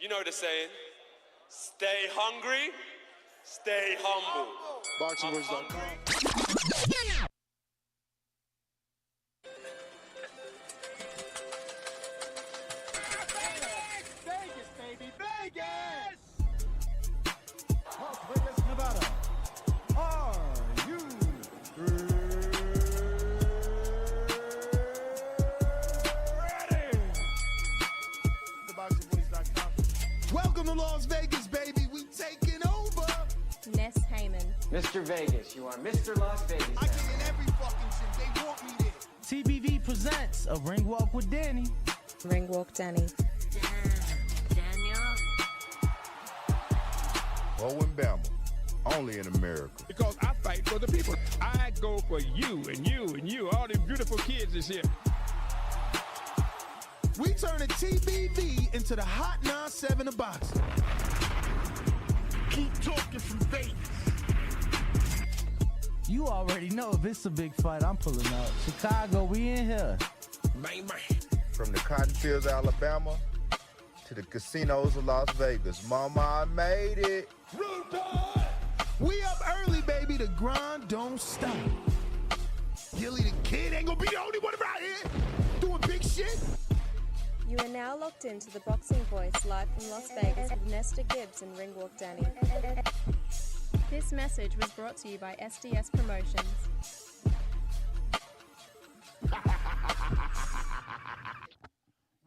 You know the saying, stay hungry, stay humble. BoxingVoice.com. Vegas, baby, Vegas! Las Vegas, Nevada. Are you ready? TheBoxingVoice.com. Welcome to Las Vegas, baby. We taking over. Ness Heyman. Mr. Vegas, you are Mr. Las Vegas. I get in every fucking shit. They want me there. TBV presents a ring walk with Danny. Ring Walk Danny. Owen Bama, only in America. Because I fight for the people. I go for you and you and you. All these beautiful kids is here. We turning TBV into the Hot 97 of boxing. Keep talking from Vegas. You already know if it's a big fight, I'm pulling out. Chicago, we in here. Bang, bang. From the cotton fields of Alabama to the casinos of Las Vegas. Mama, I made it. We up early, baby. The grind don't stop. Gilly the Kid ain't gonna be the only one around here doing big shit. You are now locked into the Boxing Voice live from Las Vegas with Nesta Gibbs and Ring Walk Danny. This message was brought to you by SDS Promotions.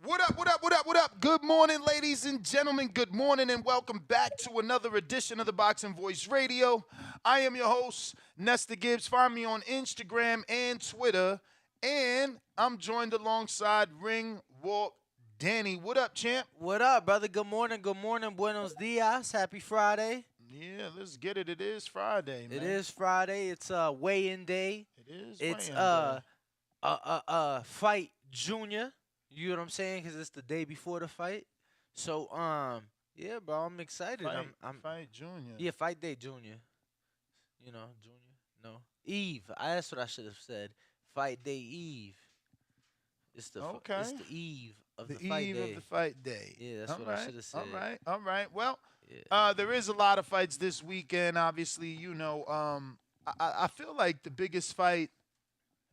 What up, what up, what up, what up? Good morning, ladies and gentlemen. Good morning and welcome back to another edition of the Boxing Voice Radio. I am your host, Nesta Gibbs. Find me on Instagram and Twitter. And I'm joined alongside Ring Walk Danny. What up, champ? What up, brother? Good morning, buenos dias. Happy Friday. Yeah, let's get it. It is Friday, man. It is Friday. It's weigh-in day. It is It's weigh-in day. fight junior. You know what I'm saying? Because it's the day before the fight. So, yeah, bro, I'm excited. I'm Fight Junior. Yeah, fight day junior. You know, junior. No, Eve. That's what I should have said. Fight day Eve. It's the Okay. It's the eve of the The fight eve day. of the fight day. Yeah, that's what I should have said. All right. Well, Yeah. there is a lot of fights this weekend. Obviously, you know, I feel like the biggest fight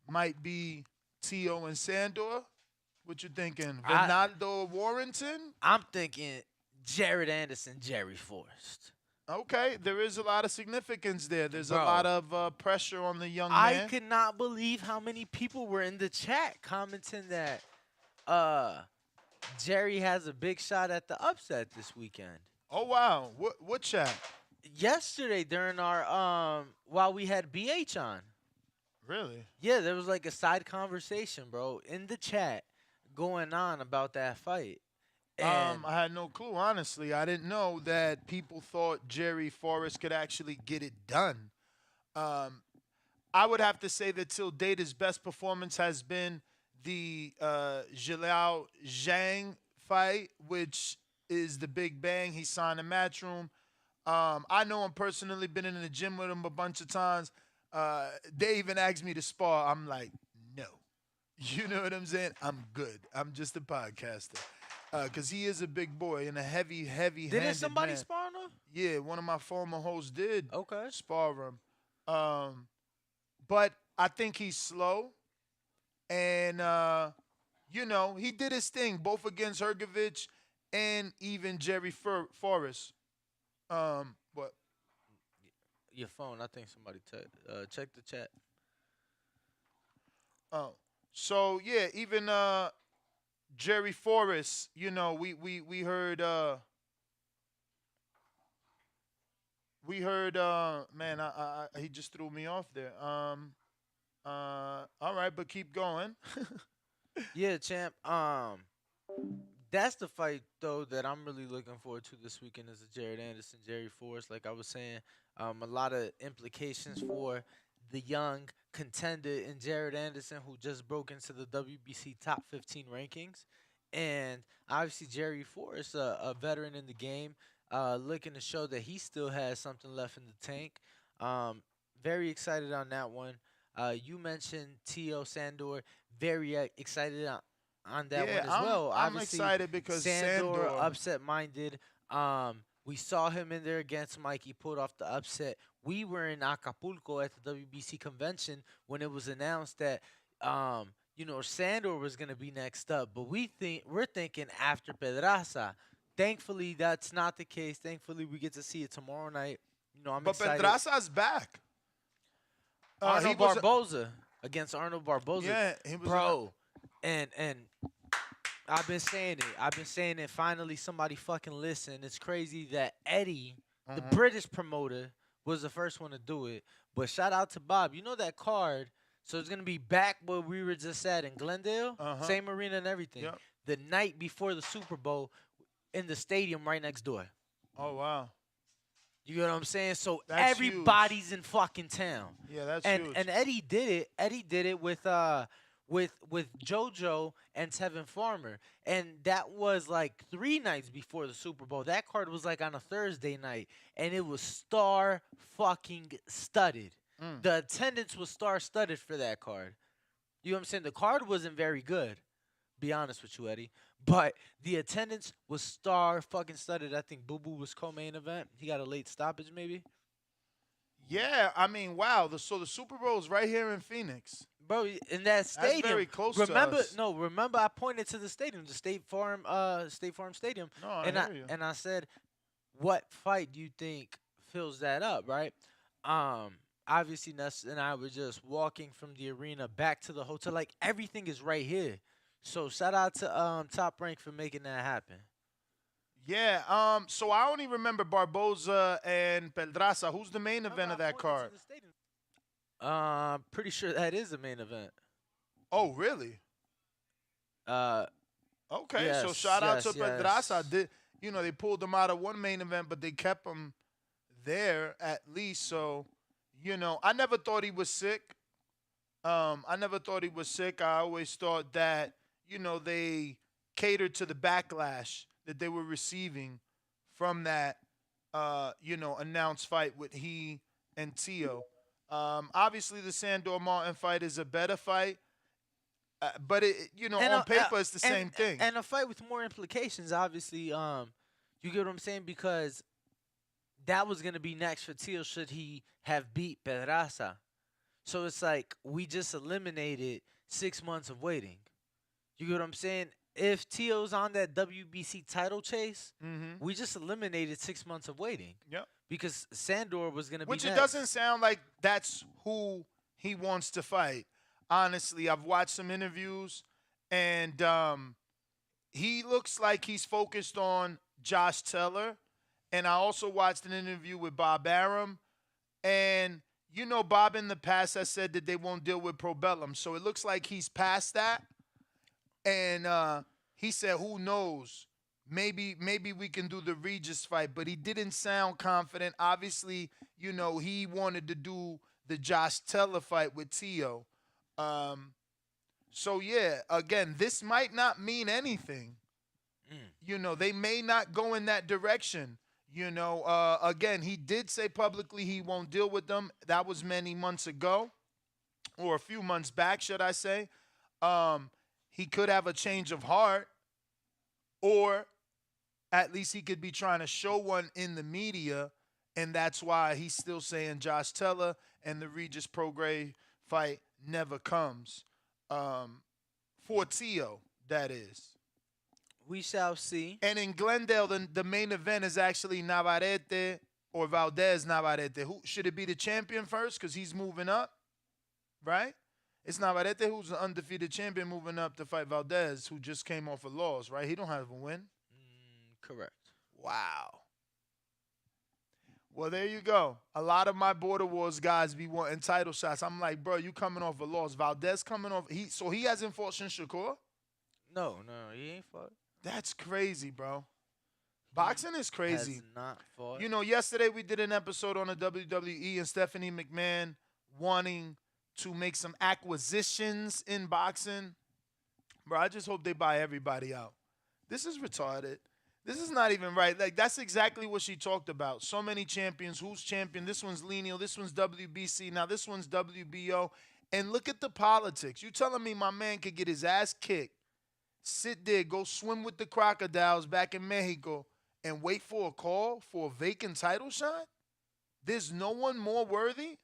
might be Tszyu and Sandor. What you thinking? Ronaldo Warrington? I'm thinking Jared Anderson, Jerry Forrest. Okay, there is a lot of significance there. There's a Bro. lot of pressure on the young I man. could not believe how many people were in the chat commenting that Jerry has a big shot at the upset this weekend. Oh wow, what chat? Yesterday during our while we had BH on. Really? Yeah, there was like a side conversation, bro, in the chat going on about that fight. And I had no clue, honestly. I didn't know that people thought Jerry Forrest could actually get it done. I would have to say that till date, his best performance has been the Zhilao Zhang fight, which is the Big Bang. He signed a Matchroom. I know him personally, been in the gym with him a bunch of times. They even asked me to spar. I'm like, no. You know what I'm saying? I'm good. I'm just a podcaster. Because he is a big boy and a heavy didn't somebody man. spar him? Yeah, one of my former hosts did Okay. spar him. But I think he's slow. And, you know, he did his thing, both against Hergovich and even Jerry Forrest. What? Your phone. I think somebody check the chat. Oh. So, yeah, even Jerry Forrest, you know, we heard man, he just threw me off there. All right, but keep going. Yeah, champ. That's the fight though that I'm really looking forward to this weekend is the Jared Anderson, Jerry Forrest. Like I was saying, a lot of implications for the young contender in Jared Anderson, who just broke into the WBC top 15 rankings, and obviously Jerry Forrest, a veteran in the game, looking to show that he still has something left in the tank. Very excited on that one. You mentioned Tszyu Sandor. Very excited on that Yeah, one as well. I'm Obviously, excited because Sandor upset-minded. We saw him in there against Mike. He pulled off the upset. We were in Acapulco at the WBC convention when it was announced that Sandor was gonna be next up, but we're thinking after Pedraza. Thankfully, that's not the case. Thankfully, we get to see it tomorrow night. I'm But excited. Pedraza's back. Arnold Barboza against Arnold Barboza. Yeah, he was bro. And I've been saying it. Finally, somebody fucking listen. It's crazy that Eddie, the British promoter, was the first one to do it. But shout out to Bob. You know that card? So it's gonna be back where we were just at in Glendale, same arena and everything. Yep. The night before the Super Bowl, in the stadium right next door. Oh wow. You know what I'm saying? So That's everybody's in fucking town. Yeah, that's and huge. and Eddie did it. Eddie did it with JoJo and Tevin Farmer, and that was like 3 nights before the Super Bowl. That card was like on a Thursday night, and it was star fucking studded. The attendance was star studded for that card. You know what I'm saying? The card wasn't very good. Be honest with you, Eddie. But the attendance was star fucking studded. I think Boo Boo was co-main event. He got a late stoppage, maybe. Yeah, I mean, wow. So the Super Bowl's right here in Phoenix. Bro, in that stadium. That's very close remember, to us. No, remember I pointed to the stadium, the State Farm Stadium. No, I hear you. And I said, what fight do you think fills that up, right? Obviously, Ness and I were just walking from the arena back to the hotel. Like, everything is right here. So, shout out to Top Rank for making that happen. Yeah, so I only remember Barboza and Pedraza. Who's the main event of that card? Pretty sure that is the main event. Oh, really? Okay, yes, so shout out to yes. Pedraza. They pulled him out of one main event, but they kept him there at least. So, I never thought he was sick. I always thought that, they catered to the backlash that they were receiving from that, announced fight with he and Tszyu. Obviously, the Sandor Martin fight is a better fight, but on paper it's the same thing. And a fight with more implications, obviously. You get what I'm saying? Because that was gonna be next for Tszyu should he have beat Pedraza. So it's like we just eliminated 6 months of waiting. You get what I'm saying? If Tio's on that WBC title chase, we just eliminated 6 months of waiting. Yep. Because Sandor was going to be Which next. it doesn't sound like that's who he wants to fight. Honestly, I've watched some interviews, and he looks like he's focused on Josh Taylor. And I also watched an interview with Bob Arum. And, Bob in the past has said that they won't deal with Probellum. So it looks like he's past that. And he said, who knows? Maybe we can do the Regis fight. But he didn't sound confident. Obviously, he wanted to do the Josh Taylor fight with Tszyu. So, yeah, again, this might not mean anything. They may not go in that direction. Again, he did say publicly he won't deal with them. That was many months ago, or a few months back, should I say. He could have a change of heart, or at least he could be trying to show one in the media, and that's why he's still saying Josh Taylor and the Regis Prograis fight never comes. For Tszyu, that is. We shall see. And in Glendale, the main event is actually Navarrete or Valdez Navarrete. Who should it be the champion first because he's moving up, right? It's Navarrete who's the undefeated champion moving up to fight Valdez, who just came off a loss, right? He don't have a win. Correct. Wow. Well, there you go. A lot of my Border Wars guys be wanting title shots. I'm like, bro, you coming off a loss. Valdez coming off. So he hasn't fought since Shakur? No, he ain't fought. That's crazy, bro. Boxing is crazy. Has not fought. Yesterday we did an episode on the WWE and Stephanie McMahon wanting to make some acquisitions in boxing. Bro, I just hope they buy everybody out. This is retarded. This is not even right. Like, that's exactly what she talked about. So many champions. Who's champion? This one's lineal. This one's WBC. Now this one's WBO. And look at the politics. You telling me my man could get his ass kicked sit there, go swim with the crocodiles back in Mexico, and wait for a call for a vacant title shot? There's no one more worthy?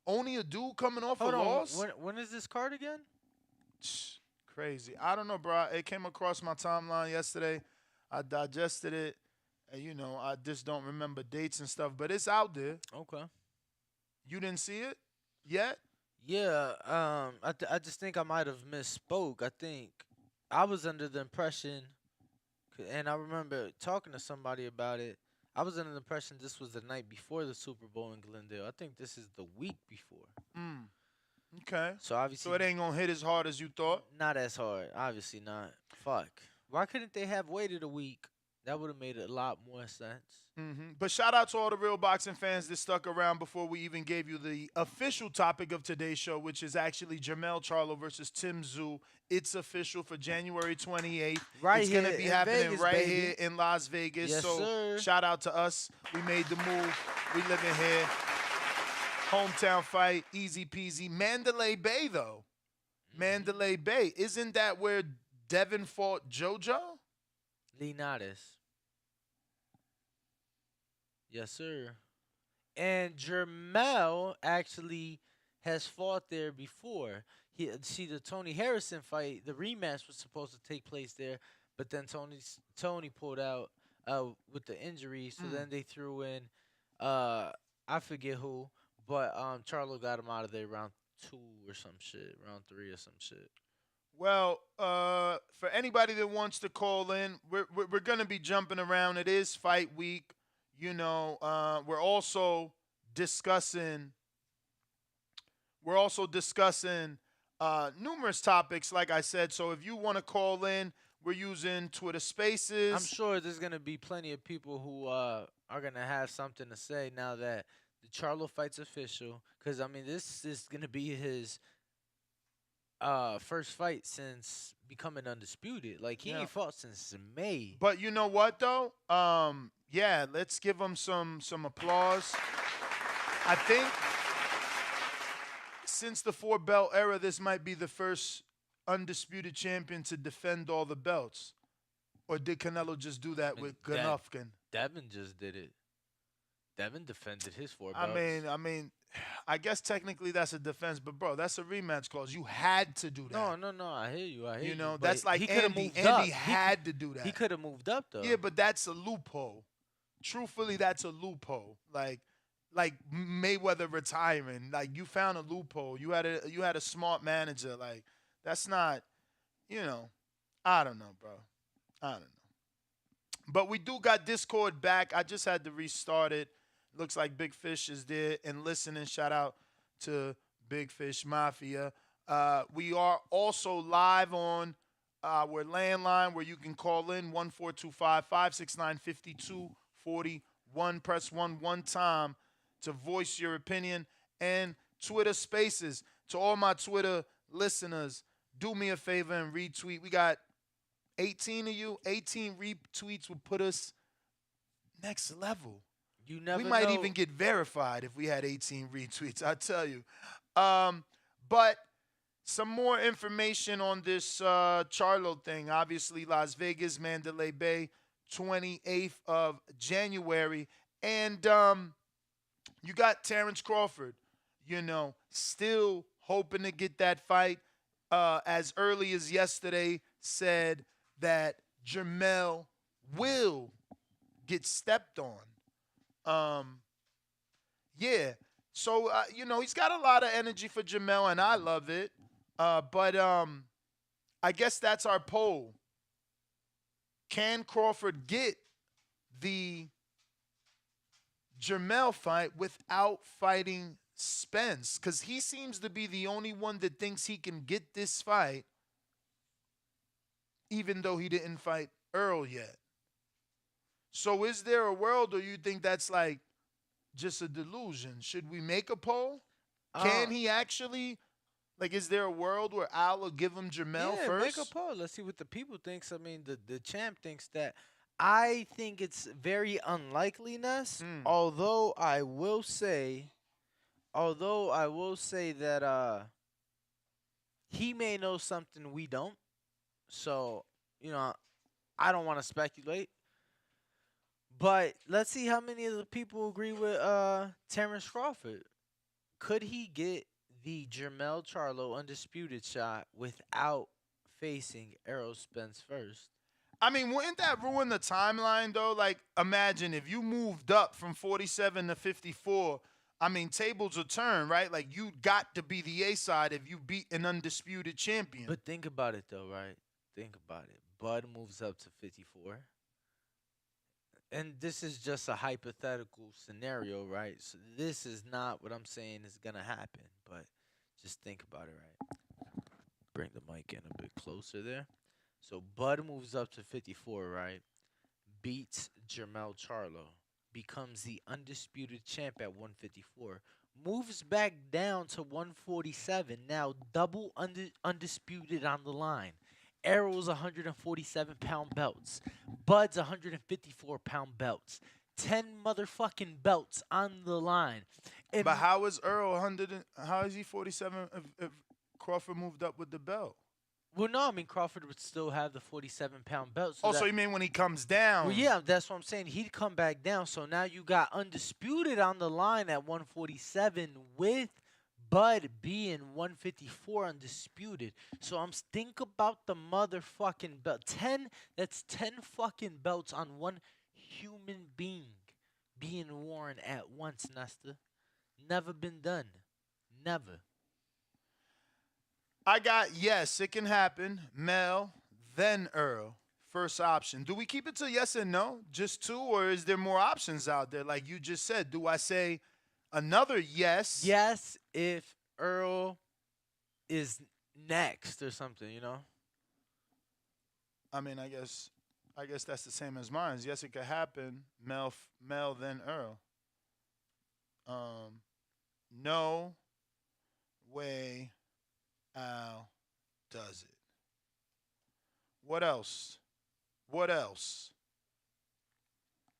Only a dude coming off Hold a on. loss? When is this card again? Crazy. I don't know, bro. It came across my timeline yesterday. I digested it. And, you know, I just don't remember dates and stuff. But it's out there. Okay. You didn't see it yet? Yeah. I just think I might have misspoke. I think I was under the impression, and I remember talking to somebody about it. I was under the impression this was the night before the Super Bowl in Glendale. I think this is the week before. Okay. So obviously, So it ain't going to hit as hard as you thought? not as hard. Obviously not. Fuck. Why couldn't they have waited a week? That would have made a lot more sense. But shout out to all the real boxing fans that stuck around before we even gave you the official topic of today's show, which is actually Jermell Charlo versus Tszyu. It's official for January 28th. Right it's here going to be in happening Vegas, right baby. here in Las Vegas. Yes, so sir. shout out to us. We made the move. We live in here. Hometown fight, easy peasy. Mandalay Bay, though. Mandalay Bay. Isn't that where Devin fought JoJo? Linares. Yes, sir. And Jermell actually has fought there before. See, the Tony Harrison fight, the rematch was supposed to take place there, but then Tony pulled out with the injury, so then they threw in I forget who, but Charlo got him out of there round 2 or some shit, round 3 or some shit. Well, for anybody that wants to call in, we're going to be jumping around. It is fight week. You know, we're also discussing numerous topics, like I said. So if you want to call in, we're using Twitter Spaces. I'm sure there's going to be plenty of people who are going to have something to say now that the Charlo fight's official. Because, I mean, this is going to be his first fight since becoming undisputed. Like, he ain't fought since May. But you know what, though? Yeah, let's give him some applause. I think since the 4-belt era, this might be the first undisputed champion to defend all the belts. Or did Canelo just do that with Golovkin? Devin just did it. Devin defended his 4 belts. I mean, I guess technically that's a defense, but bro, that's a rematch clause. You had to do that. No, I hear you. You know, But that's like he coulda Andy. moved Andy up. had to do that. He could have moved up, though. Yeah, but that's a loophole. Truthfully, that's a loophole. Like Mayweather retiring. Like, you found a loophole. You had a smart manager. Like, that's not, you know, I don't know, bro. I don't know. But we do got Discord back. I just had to restart it. Looks like Big Fish is there and listening. Shout out to Big Fish Mafia. We are also live on our landline where you can call in 1-425-569-5241. Press 1 time to voice your opinion. And Twitter Spaces. To all my Twitter listeners, do me a favor and retweet. We got 18 of you. 18 retweets will put us next level. You never We might know. even get verified if we had 18 retweets, I tell you. But some more information on this Charlo thing. Obviously, Las Vegas, Mandalay Bay, 28th of January. And you got Terrence Crawford, you know, still hoping to get that fight. As early as yesterday, said that Jermell will get stepped on. Yeah. So, you know, he's got a lot of energy for Jermell, and I love it. But I guess that's our poll. Can Crawford get the Jermell fight without fighting Spence? Because he seems to be the only one that thinks he can get this fight, even though he didn't fight Earl yet. So is there a world, or you think that's like just a delusion? Should we make a poll? Can he actually, like, is there a world where Al will give him Jermell first? Make a poll. Let's see what the people thinks. I mean, the champ thinks that. I think it's very unlikeliness. Although I will say that he may know something we don't. So, I don't want to speculate. But let's see how many of the people agree with Terrence Crawford. Could he get the Jermell Charlo undisputed shot without facing Errol Spence first? I mean, wouldn't that ruin the timeline, though? Like, imagine if you moved up from 47 to 54. I mean, tables will turn, right? Like, you got to be the A side if you beat an undisputed champion. But think about it, though, right? Think about it. Bud moves up to 54. And this is just a hypothetical scenario, right? So this is not what I'm saying is going to happen. But just think about it, right? Bring the mic in a bit closer there. So Bud moves up to 54, right? Beats Jermell Charlo. Becomes the undisputed champ at 154. Moves back down to 147. Now double undisputed on the line. Errol's 147-pound belts. Bud's 154-pound belts. 10 motherfucking belts on the line. But how is Earl 100? How is he 47 if Crawford moved up with the belt? Well, no, I mean, Crawford would still have the 47-pound belt. So you mean when he comes down? Well, yeah, that's what I'm saying. He'd come back down. So now you got undisputed on the line at 147 with Bud being 154 undisputed. So think about the motherfucking belt. 10, that's 10 fucking belts on one human being being worn at once, Nesta. Never been done. Never. I got yes, it can happen. Mel, then Earl. First option. Do we keep it to yes and no? Just two, or is there more options out there? Like you just said, do I say another yes? Yes, if Earl is next or something, I mean, I guess that's the same as mine. Yes, it could happen. Mel, then Earl. No way Al does it. What else?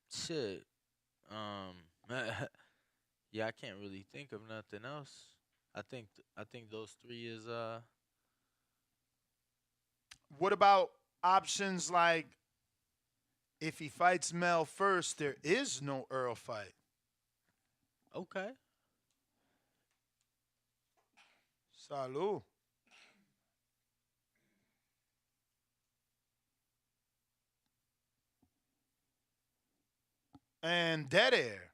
Shit. Yeah, I can't really think of nothing else. I think those three is What about options like if he fights Mel first, there is no Earl fight? okay. Salud. And dead air.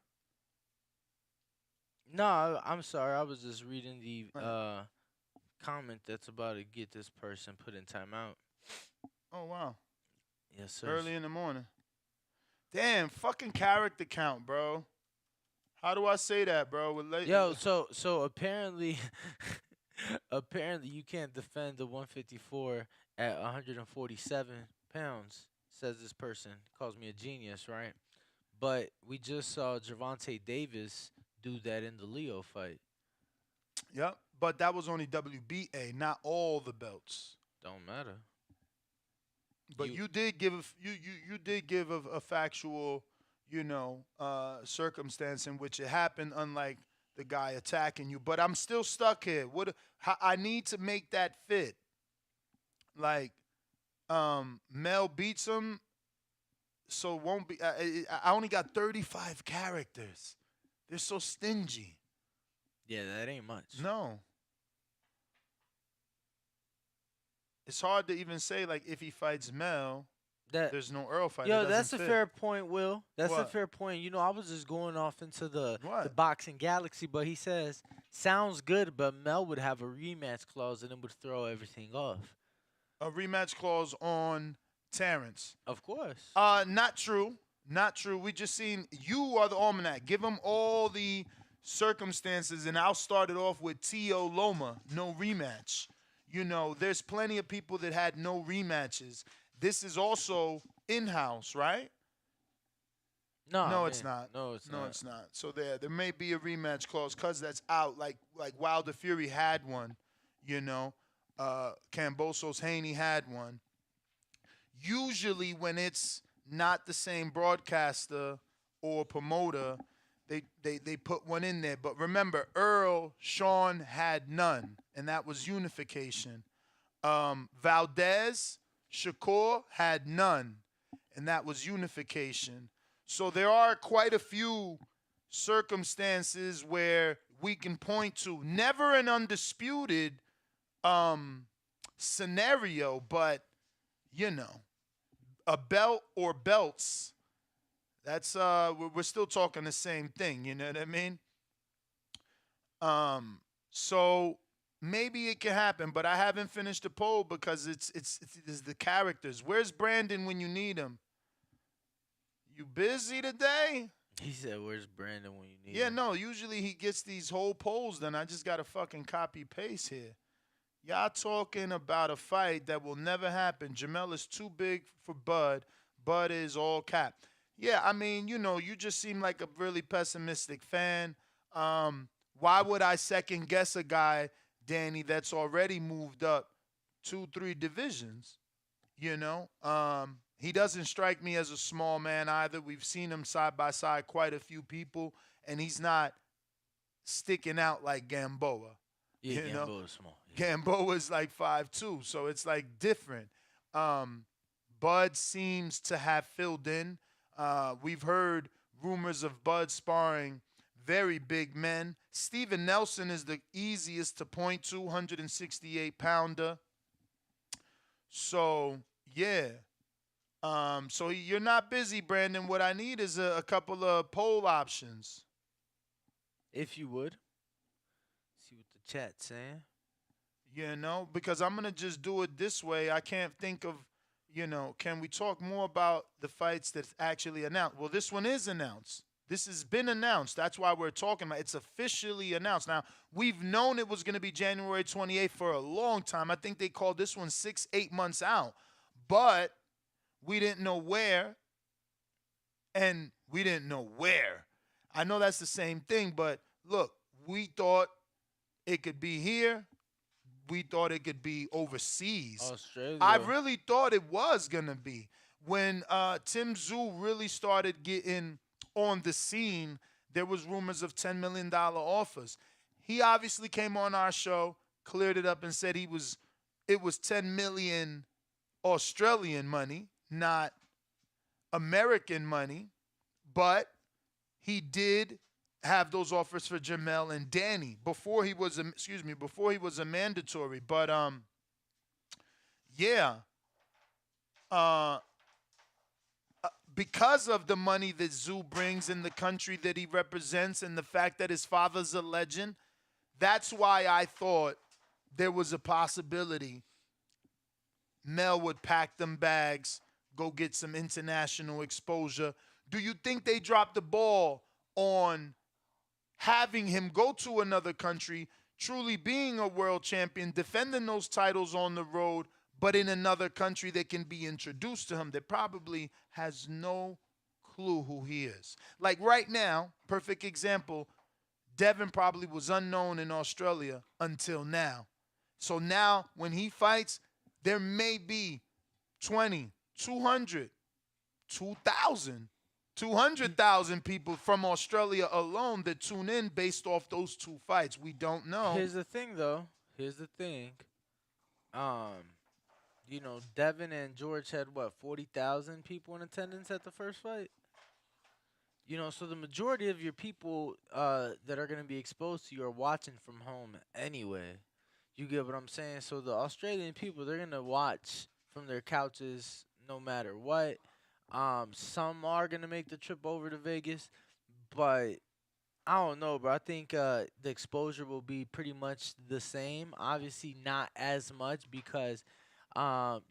No, I'm sorry. I was just reading the comment that's about to get this person put in timeout. Oh wow. Yes, sir. Early in the morning. Damn, fucking character count, bro. How do I say that, bro? Yo, so apparently apparently you can't defend the 154 at 147 pounds, says this person. Calls me a genius, right? But we just saw Gervonta Davis do that in the Leo fight. Yep, but that was only WBA, not all the belts. Don't matter. But you did give a factual, circumstance in which it happened, unlike the guy attacking you. But I'm still stuck here. I need to make that fit. Like, Mel beats him, so it won't be. I only got 35 characters. They're so stingy. Yeah, that ain't much. No. It's hard to even say, like, if he fights Mel, there's no Earl fight. Yo, that's a fair point, Will. That's a What? fair point. I was just going off into the What? boxing galaxy, but he says, sounds good, but Mel would have a rematch clause and it would throw everything off. A rematch clause on Terrence. Of course. Not true. Not true. We just seen you are the almanac. Give him all the circumstances, and I'll start it off with Tszyu Loma, no rematch. There's plenty of people that had no rematches. This is also in-house, right? No, it's not. No, it's not. No, it's not. So there may be a rematch clause because that's out. Like Wilder Fury had one, Cambosos Haney had one. Usually when it's not the same broadcaster or promoter, they put one in there. But remember, Earl, Sean had none, and that was unification. Valdez, Shakur had none, and that was unification. So there are quite a few circumstances where we can point to. Never an undisputed scenario, but, a belt or belts, that's we're still talking the same thing, you know what I mean? So maybe it can happen, but I haven't finished the poll because it's the characters. Where's Brandon when you need him? You busy today? He said, "Where's Brandon when you need Yeah, him?" no, usually he gets these whole polls done. I just got to fucking copy paste here. Y'all talking about a fight that will never happen. Jermell is too big for Bud. Bud is all cap. Yeah, I mean, you just seem like a really pessimistic fan. Why would I second guess a guy, Danny, that's already moved up 2-3 divisions? He doesn't strike me as a small man either. We've seen him side by side quite a few people, and he's not sticking out like Gamboa. Yeah, Gamboa's small. Yeah. Gamboa's like 5'2", so it's like different. Bud seems to have filled in. We've heard rumors of Bud sparring very big men. Steven Nelson is the easiest to point to, 168-pounder. So, yeah. So you're not busy, Brandon. What I need is a couple of poll options. If you would. See what the chat's saying. Because I'm going to just do it this way. I can't think of, can we talk more about the fights that's actually announced? Well, this one is announced. This has been announced. That's why we're talking about it. It's officially announced. Now, we've known it was going to be January 28th for a long time. I think they called this one 6-8 months out. But we didn't know where, and we didn't know where. I know that's the same thing, but look, we thought it could be here. We thought it could be overseas. Australia. I really thought it was going to be. When Tszyu really started getting on the scene, there was rumors of $10 million offers. He obviously came on our show, cleared it up, and said it was 10 million Australian money, not American money. But he did have those offers for Jermell and Danny before he was a mandatory. But because of the money that Tszyu brings in the country that he represents and the fact that his father's a legend, that's why I thought there was a possibility Mel would pack them bags, go get some international exposure. Do you think they dropped the ball on having him go to another country, truly being a world champion, defending those titles on the road, but in another country that can be introduced to him that probably has no clue who he is? Like right now, perfect example, Devin probably was unknown in Australia until now. So now when he fights, there may be 20, 200, 2,000, 200,000 people from Australia alone that tune in based off those two fights. We don't know. Here's the thing, though. Devin and George had, 40,000 people in attendance at the first fight? So the majority of your people that are going to be exposed to you are watching from home anyway. You get what I'm saying? So the Australian people, they're going to watch from their couches no matter what. Some are going to make the trip over to Vegas, but I don't know, bro. I think the exposure will be pretty much the same. Obviously, not as much because, not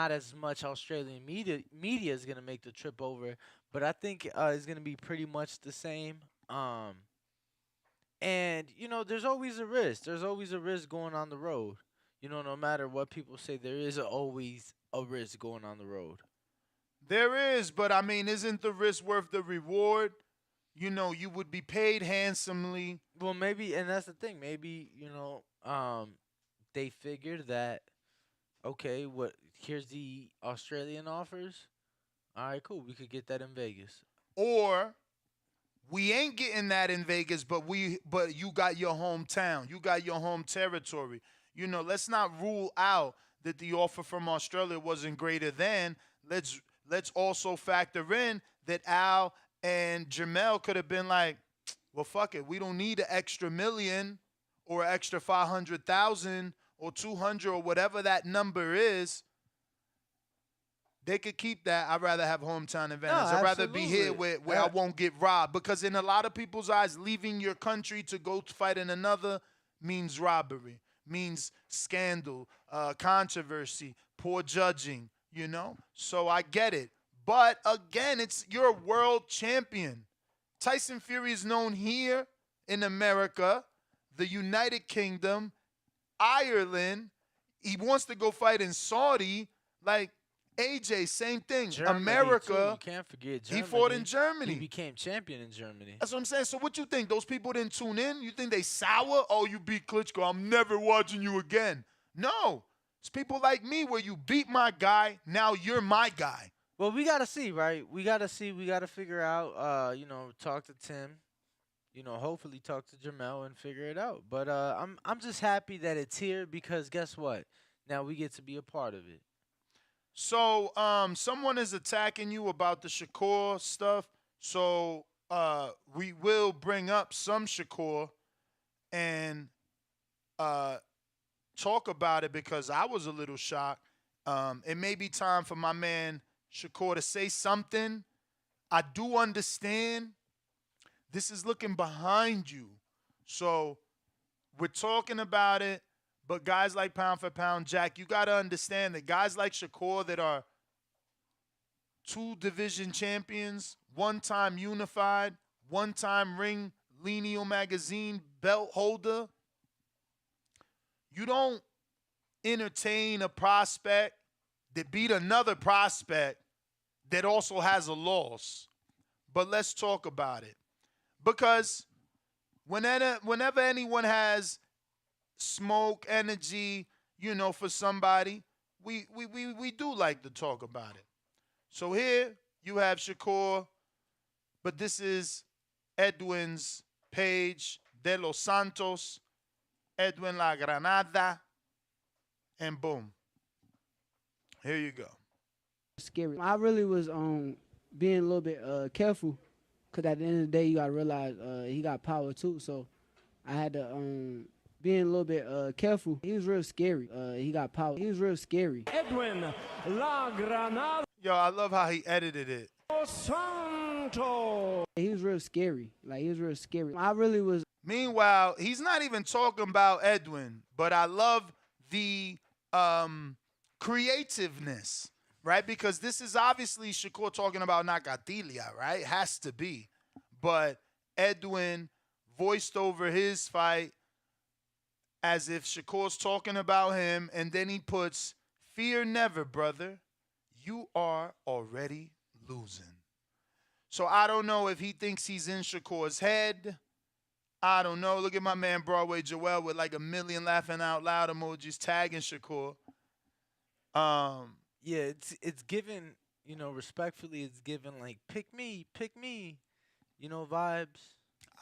as much Australian media is going to make the trip over. But I think it's going to be pretty much the same. And, there's always a risk. There's always a risk going on the road. No matter what people say, there is always a risk going on the road. There is, but I mean, isn't the risk worth the reward? You would be paid handsomely. Well, maybe, and that's the thing. Maybe, they figured that, okay, here's the Australian offers. All right, cool. We could get that in Vegas. Or we ain't getting that in Vegas, but you got your hometown. You got your home territory. You know, let's not rule out that the offer from Australia wasn't greater than. Let's also factor in that Al and Jermell could have been like, well, fuck it. We don't need an extra million or an extra 500,000 or 200 or whatever that number is. They could keep that. I'd rather have hometown advantage. I'd rather be here where I won't get robbed. Because in a lot of people's eyes, leaving your country to go fight in another means robbery, means scandal, controversy, poor judging, you know? So I get it. But again, you're a world champion. Tyson Fury is known here in America, the United Kingdom, Ireland. He wants to go fight in Saudi. Like, AJ, same thing. Germany, America. too. You can't forget Germany. He fought in Germany. He became champion in Germany. That's what I'm saying. So what you think? Those people didn't tune in? You think they sour? Oh, you beat Klitschko. I'm never watching you again. No. It's people like me where you beat my guy. Now you're my guy. Well, we got to see, right? We got to see. We got to figure out, talk to Tim. Hopefully talk to Jermell and figure it out. But I'm just happy that it's here because guess what? Now we get to be a part of it. So someone is attacking you about the Shakur stuff. So we will bring up some Shakur and talk about it because I was a little shocked. It may be time for my man Shakur to say something. I do understand this is looking behind you. So we're talking about it, but guys like Pound for Pound, Jack, you got to understand that guys like Shakur that are 2 division champions, 1-time unified, 1-time ring lineal magazine belt holder, you don't entertain a prospect that beat another prospect that also has a loss. But let's talk about it. Because whenever anyone has smoke, energy, for somebody, we do like to talk about it. So here you have Shakur, but this is Edwin's page, De Los Santos, Edwin La Granada, and boom. Here you go. Scary. I really was being a little bit careful because at the end of the day, you got to realize he got power too. So I had to being a little bit careful. He was real scary. He got power. He was real scary. Edwin La Granada. Yo, I love how he edited it. Santos. He was real scary. Like, he was real scary. I really was. Meanwhile, he's not even talking about Edwin, but I love the creativeness, right? Because this is obviously Shakur talking about Nakatilia, right? Has to be. But Edwin voiced over his fight as if Shakur's talking about him, and then he puts, "Fear never, brother. You are already losing." So I don't know if he thinks he's in Shakur's head. I don't know. Look at my man Broadway Joel with like 1 million laughing out loud emojis tagging Shakur. Yeah, it's given, respectfully, it's given like pick me, vibes.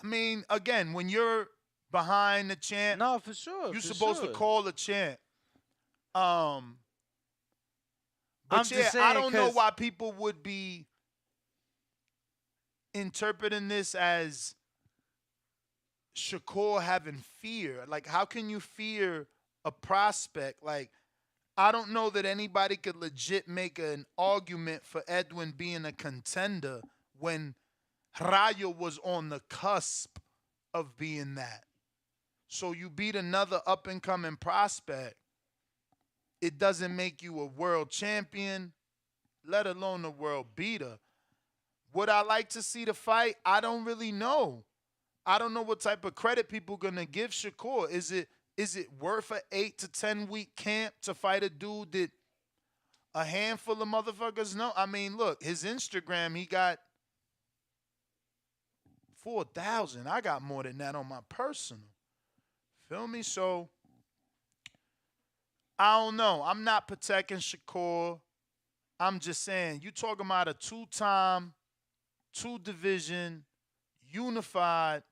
I mean, again, when you're behind the chant, no, for sure, you're supposed to call the chant. But yeah, I don't know why people would be interpreting this as Shakur having fear. Like, how can you fear a prospect? Like, I don't know that anybody could legit make an argument for Edwin being a contender when Rayo was on the cusp of being that. So you beat another up-and-coming prospect. It doesn't make you a world champion, let alone a world beater. Would I like to see the fight? I don't really know. I don't know what type of credit people are going to give Shakur. Is it worth an 8 to 10 week camp to fight a dude that a handful of motherfuckers know? I mean, look, his Instagram, he got 4,000. I got more than that on my personal. Feel me? So, I don't know. I'm not protecting Shakur. I'm just saying, you talking about a 2-time, 2-division, unified,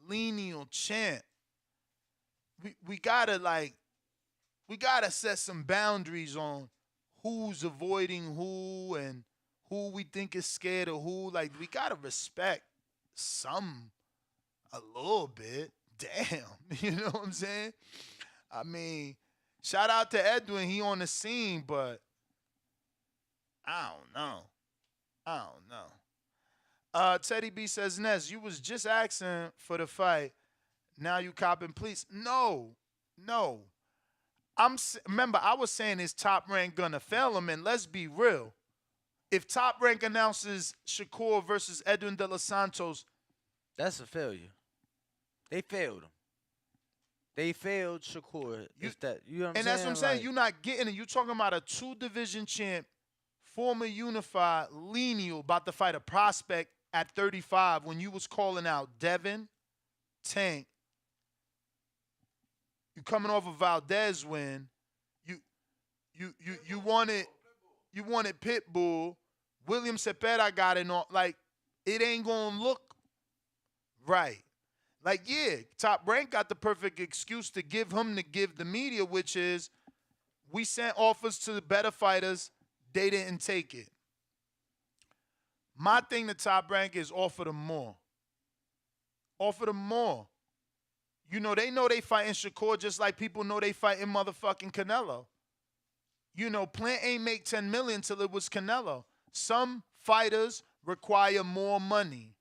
lineal champ. We gotta, like, we gotta set some boundaries on who's avoiding who and who we think is scared of who. Like, we gotta respect a little bit. Damn, you know what I'm saying? I mean, shout out to Edwin, he on the scene, but I don't know. Teddy B says, Ness, you was just asking for the fight. Now you copping please. No. Remember, I was saying is Top Rank gonna fail him, and let's be real. If Top Rank announces Shakur versus Edwin de los Santos, that's a failure. They failed him. They failed Shakur. You know what I'm saying? And that's what I'm saying. You're not getting it. You're talking about a 2-division champ, former unified, lineal, about to fight a prospect at 35 when you was calling out Devin, Tank. You coming off a Valdez win. You wanted Pitbull. William Cepeda got it on. Like, it ain't gonna look right. Like, yeah, Top Rank got the perfect excuse to give the media, which is we sent offers to the better fighters. They didn't take it. My thing to Top Rank is offer them more. Offer them more. You know they fighting Shakur just like people know they fighting motherfucking Canelo. You know, Plant ain't make $10 million till it was Canelo. Some fighters require more money.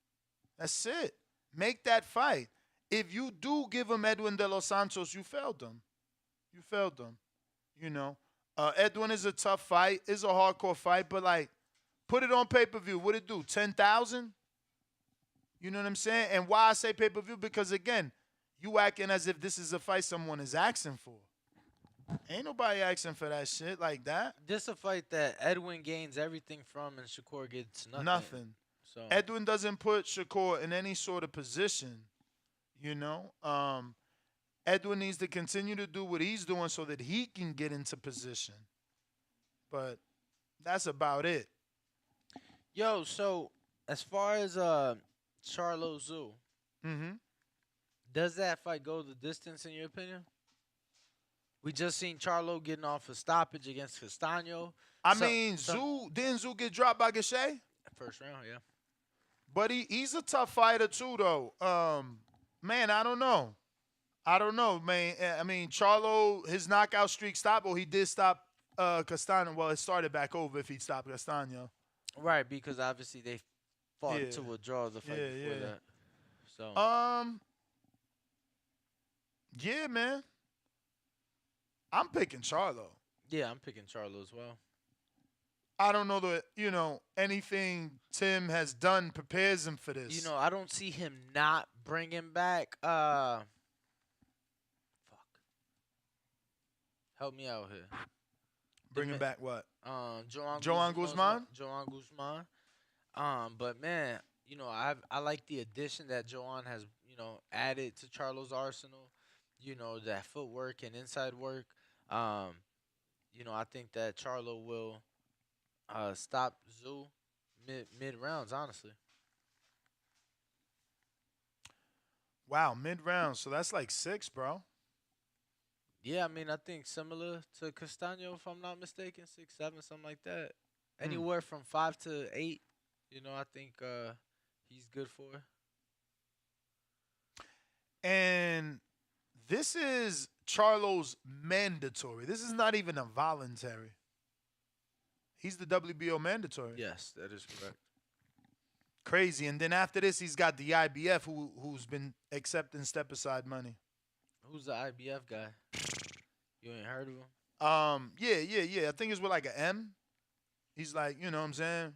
That's it. Make that fight. If you do give him Edwin de los Santos, you failed them. You know. Edwin is a tough fight. It's a hardcore fight, but like, put it on pay-per-view. What'd it do? 10,000? You know what I'm saying? And why I say pay-per-view? Because again, you acting as if this is a fight someone is asking for. Ain't nobody asking for that shit like that. This a fight that Edwin gains everything from and Shakur gets nothing. So Edwin doesn't put Shakur in any sort of position, you know. Edwin needs to continue to do what he's doing so that he can get into position. But that's about it. Yo, so as far as Charlo Tszyu, does that fight go the distance in your opinion? We just seen Charlo getting off a stoppage against Castano. Didn't Tszyu get dropped by Gaché? First round, yeah. But he's a tough fighter too, though. Man, I don't know, man. I mean, Charlo, his knockout streak stopped, or he did stop Castano. Well, it started back over if he stopped Castano. Right, because obviously they fought to a draw the fight before that. So yeah, man. I'm picking Charlo. Yeah, I'm picking Charlo as well. I don't know that, anything Tim has done prepares him for this. I don't see him not bringing back. Fuck. Help me out here. Bringing back what? Joan Guzman? Joan Guzman. But man, I like the addition that Joan has, added to Charlo's arsenal. That footwork and inside work. I think that Charlo will stop Tszyu mid rounds, honestly. Wow, mid rounds. So that's like 6, bro. Yeah, I mean, I think similar to Castano, if I'm not mistaken, 6, 7, something like that. Anywhere from 5 to 8, I think he's good for. And this is Charlo's mandatory. This is not even a voluntary. He's the WBO mandatory. Yes, that is correct. Crazy. And then after this, he's got the IBF who's been accepting step-aside money. Who's the IBF guy? You ain't heard of him? Yeah. I think it's with like an M. He's like, you know what I'm saying?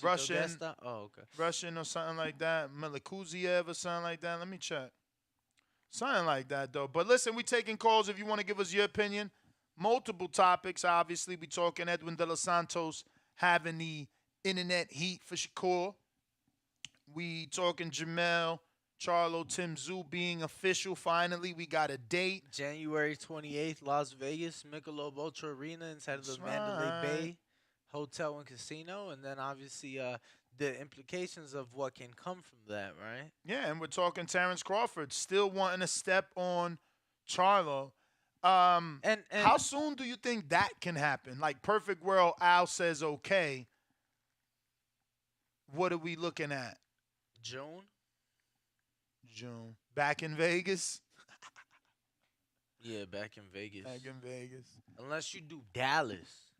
Russian. Gesta? Oh, okay. Russian or something like that. Melikuziev or something like that. Let me check. Something like that, though. But listen, we taking calls if you want to give us your opinion. Multiple topics, obviously. We talking Edwin de los Santos having the internet heat for Shakur. We talking Jermell Charlo, Tszyu being official. Finally, we got a date. January 28th, Las Vegas, Michelob Ultra Arena inside of the Mandalay Bay Hotel and Casino. And then, obviously, the implications of what can come from that, right? Yeah, and we're talking Terrence Crawford still wanting to step on Charlo. And How soon do you think that can happen? Like perfect world, Al says okay. What are we looking at? June. Back in Vegas? Yeah, back in Vegas. Back in Vegas. Unless you do Dallas.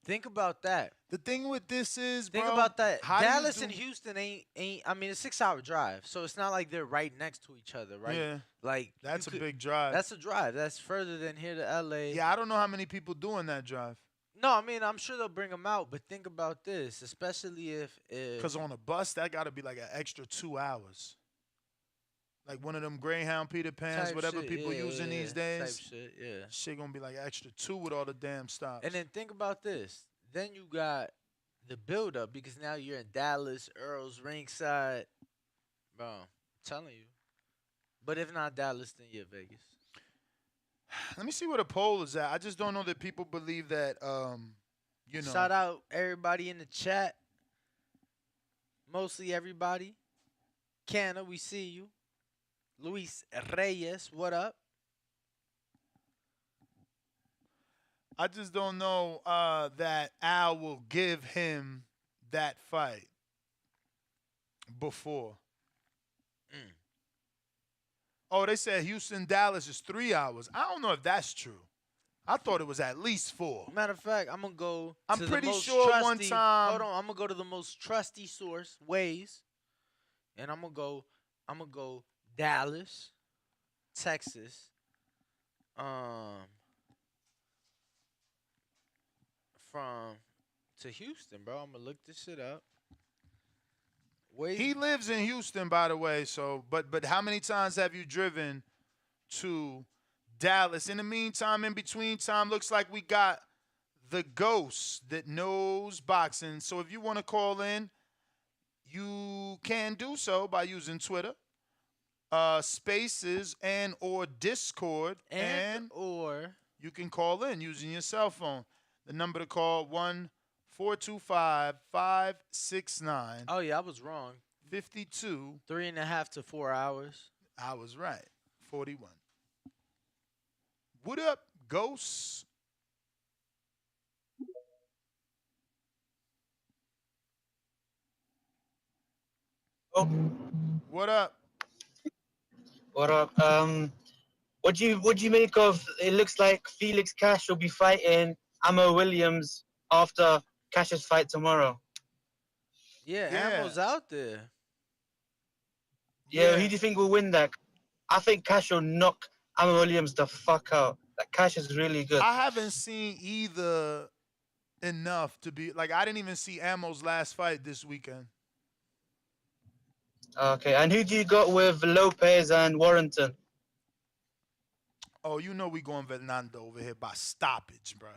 Think about that. The thing with this is, Think bro, about that. how do you Dallas do- and Houston ain't. I mean, it's a 6-hour drive, so it's not like they're right next to each other, right? Yeah. Like That's a big drive. That's a drive. That's further than here to LA. Yeah, I don't know how many people doing that drive. No, I mean, I'm sure they'll bring them out, but think about this, especially if Because on a bus, that got to be like an extra 2 hours. Like one of them Greyhound Peter Pans, type whatever shit, people yeah, using yeah, these days. Type shit, yeah. Shit gonna be like extra 2 with all the damn stops. And then think about this. Then you got the build up because now you're in Dallas, Earl's ringside. Bro, I'm telling you. But if not Dallas, then yeah, Vegas. Let me see where the poll is at. I just don't know that people believe that, you know. Shout out everybody in the chat. Mostly everybody. Canna, we see you. Luis Reyes, what up? I just don't know that Al will give him that fight before. Oh, they said Houston, Dallas is 3 hours. I don't know if that's true. I thought it was at least 4. Matter of fact, I'm gonna go. I'm to pretty the most sure trusty, one time- Hold on, I'm gonna go to the most trusty source, Waze, and I'm gonna go Dallas, Texas, from to Houston, bro. I'm gonna look this shit up. Waze. He lives in Houston, by the way. So, but how many times have you driven to Dallas? In the meantime, in between time, looks like we got the ghost that knows boxing. So if you want to call in, you can do so by using Twitter, Spaces, and or Discord, and or you can call in using your cell phone. The number to call 1-425-569. Oh yeah, I was wrong. 52. 3.5 to 4 hours. I was right. 41. What up, ghosts? Oh. What up? What up? What do you make of? It looks like Felix Cash will be fighting Ammo Williams after Cash's fight tomorrow. Yeah, Ammo's out there. Yeah, who do you think will win that? I think Cash will knock Ammo Williams the fuck out. That Cash is really good. I haven't seen either enough to be like. I didn't even see Ammo's last fight this weekend. Okay, and who do you got with Lopez and Warrington? Oh, you know we going Fernando over here by stoppage, bro.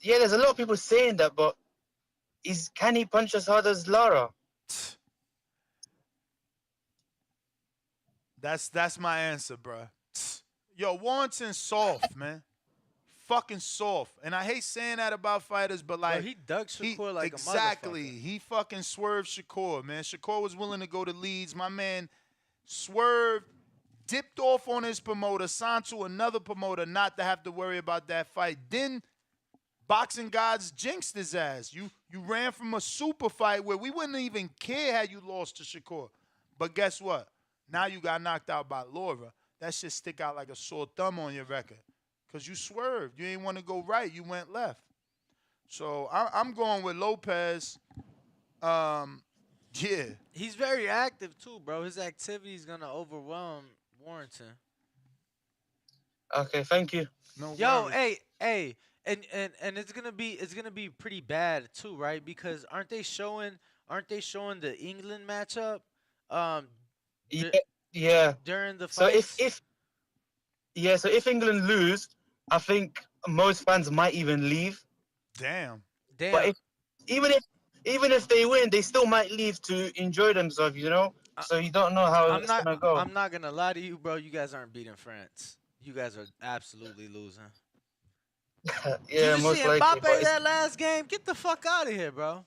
Yeah, there's a lot of people saying that, but can he punch as hard as Lara? That's my answer, bro. Yo, Warrington's soft, man. Fucking soft. And I hate saying that about fighters, but like, Bro, he dug Shakur like exactly. a motherfucker. He fucking swerved Shakur, man. Shakur was willing to go to Leeds. My man swerved, dipped off on his promoter, signed to another promoter not to have to worry about that fight. Then boxing gods jinxed his ass. You ran from a super fight where we wouldn't even care had you lost to Shakur. But guess what? Now you got knocked out by Laura. That shit stick out like a sore thumb on your record. Because you swerved. You didn't want to go right. You went left. So I'm going with Lopez. Yeah. He's very active too, bro. His activity is gonna overwhelm Warrington. Okay, thank you. No Yo, worries. hey, and it's gonna be pretty bad too, right? Because aren't they showing the England matchup? Yeah. During the So fight. if England lose, I think most fans might even leave. Damn. But even if they win, they still might leave to enjoy themselves, you know? So you don't know how it's gonna go. I'm not gonna lie to you, bro. You guys aren't beating France. You guys are absolutely losing. Yeah, Did you most see likely. Mbappe that last game? Get the fuck out of here, bro.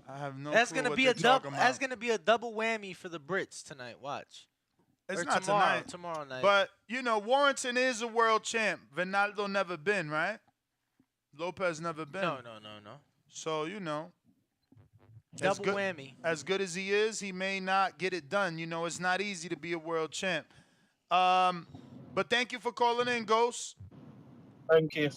I have no That's clue gonna what be they're a double. talking That's about. gonna be a double whammy for the Brits tonight. Watch. It's Or not tomorrow, tonight. tomorrow night. But, you know, Warrington is a world champ. Vinaldo never been, right? Lopez never been. No. So, you know. Double whammy. As good as he is, he may not get it done. You know, it's not easy to be a world champ. But thank you for calling in, Ghost. Thank you.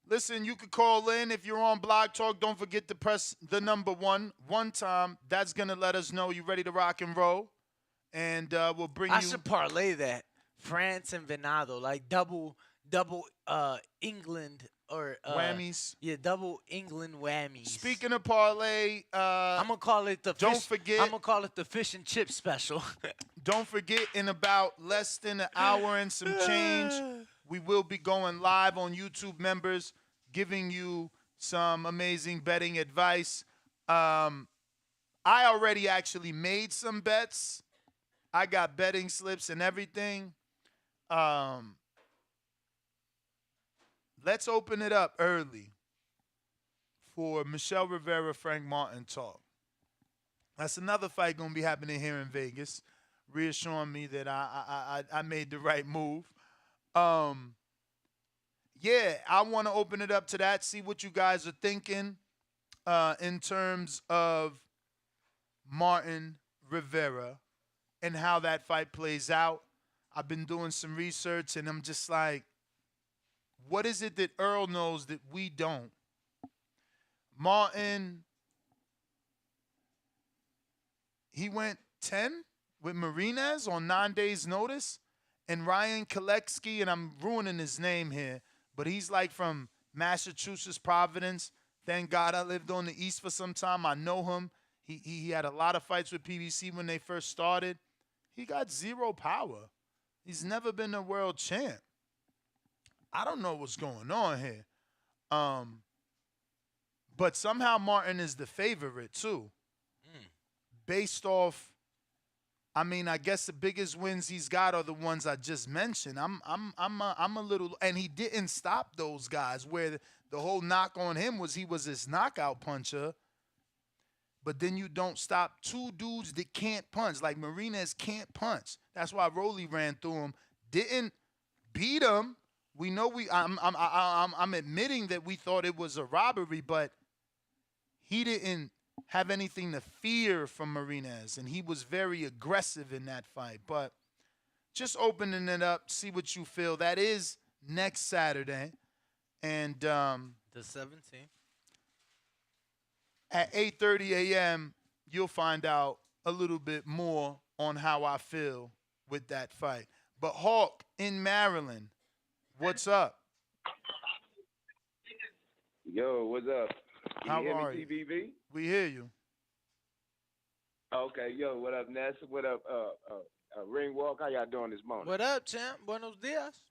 Listen, you could call in if you're on Blog Talk. Don't forget to press the number one time. That's going to let us know you're ready to rock and roll. And we'll bring you. I should parlay that. France and Venado, like double England or whammies. Yeah, double England whammies. Speaking of parlay, I'm gonna call it the I'm gonna call it the fish and chip special. Don't forget, in about less than an hour and some change, we will be going live on YouTube, members, giving you some amazing betting advice. I already actually made some bets. I got betting slips and everything. Let's open it up early for Michelle Rivera, Frank Martin talk. That's another fight going to be happening here in Vegas, reassuring me that I made the right move. Yeah, I want to open it up to that, see what you guys are thinking in terms of Martin Rivera and how that fight plays out. I've been doing some research, and I'm just like, what is it that Earl knows that we don't? Martin, he went 10 with Marinez on 9 days' notice. And Ryan Koleksky, and I'm ruining his name here, but he's like from Massachusetts, Providence. Thank God I lived on the East for some time. I know him. He had a lot of fights with PBC when they first started. He got zero power. He's never been a world champ. I don't know what's going on here. But somehow Martin is the favorite too. Based off, I mean, I guess the biggest wins he's got are the ones I just mentioned. I'm a little, and he didn't stop those guys where the whole knock on him was he was this knockout puncher. But then you don't stop two dudes that can't punch. Like Marinez can't punch. That's why Rolly ran through him. Didn't beat him. We know I'm admitting that we thought it was a robbery, but he didn't have anything to fear from Marinez, and he was very aggressive in that fight. But just opening it up, see what you feel. That is next Saturday, and the 17th. At 8:30 a.m., you'll find out a little bit more on how I feel with that fight. But Hawk in Maryland, what's up? Yo, what's up? How you are hear me, you? TBV? We hear you. Okay, yo, what up, Ness? What up, Ring Walk? How y'all doing this morning? What up, champ? Buenos dias.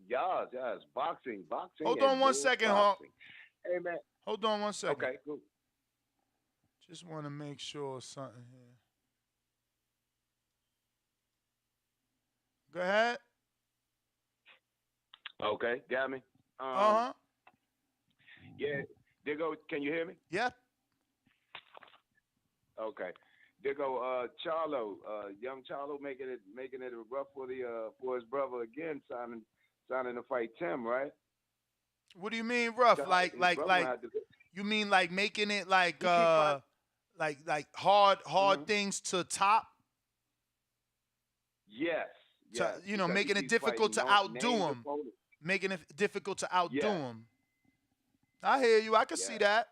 Yes, boxing. Hold on one second, Hawk. Hey, man. Hold on one second. Okay, cool. Just want to make sure something here. Go ahead. Okay, got me. Yeah, there go. Can you hear me? Yeah. Okay. There go Charlo, young Charlo making it rough for his brother again, signing to fight Tim, right? What do you mean rough? Like you mean like making it like hard things to top? Yes. You know, making it difficult to outdo him. Making it difficult to outdo him. I hear you. I can see that.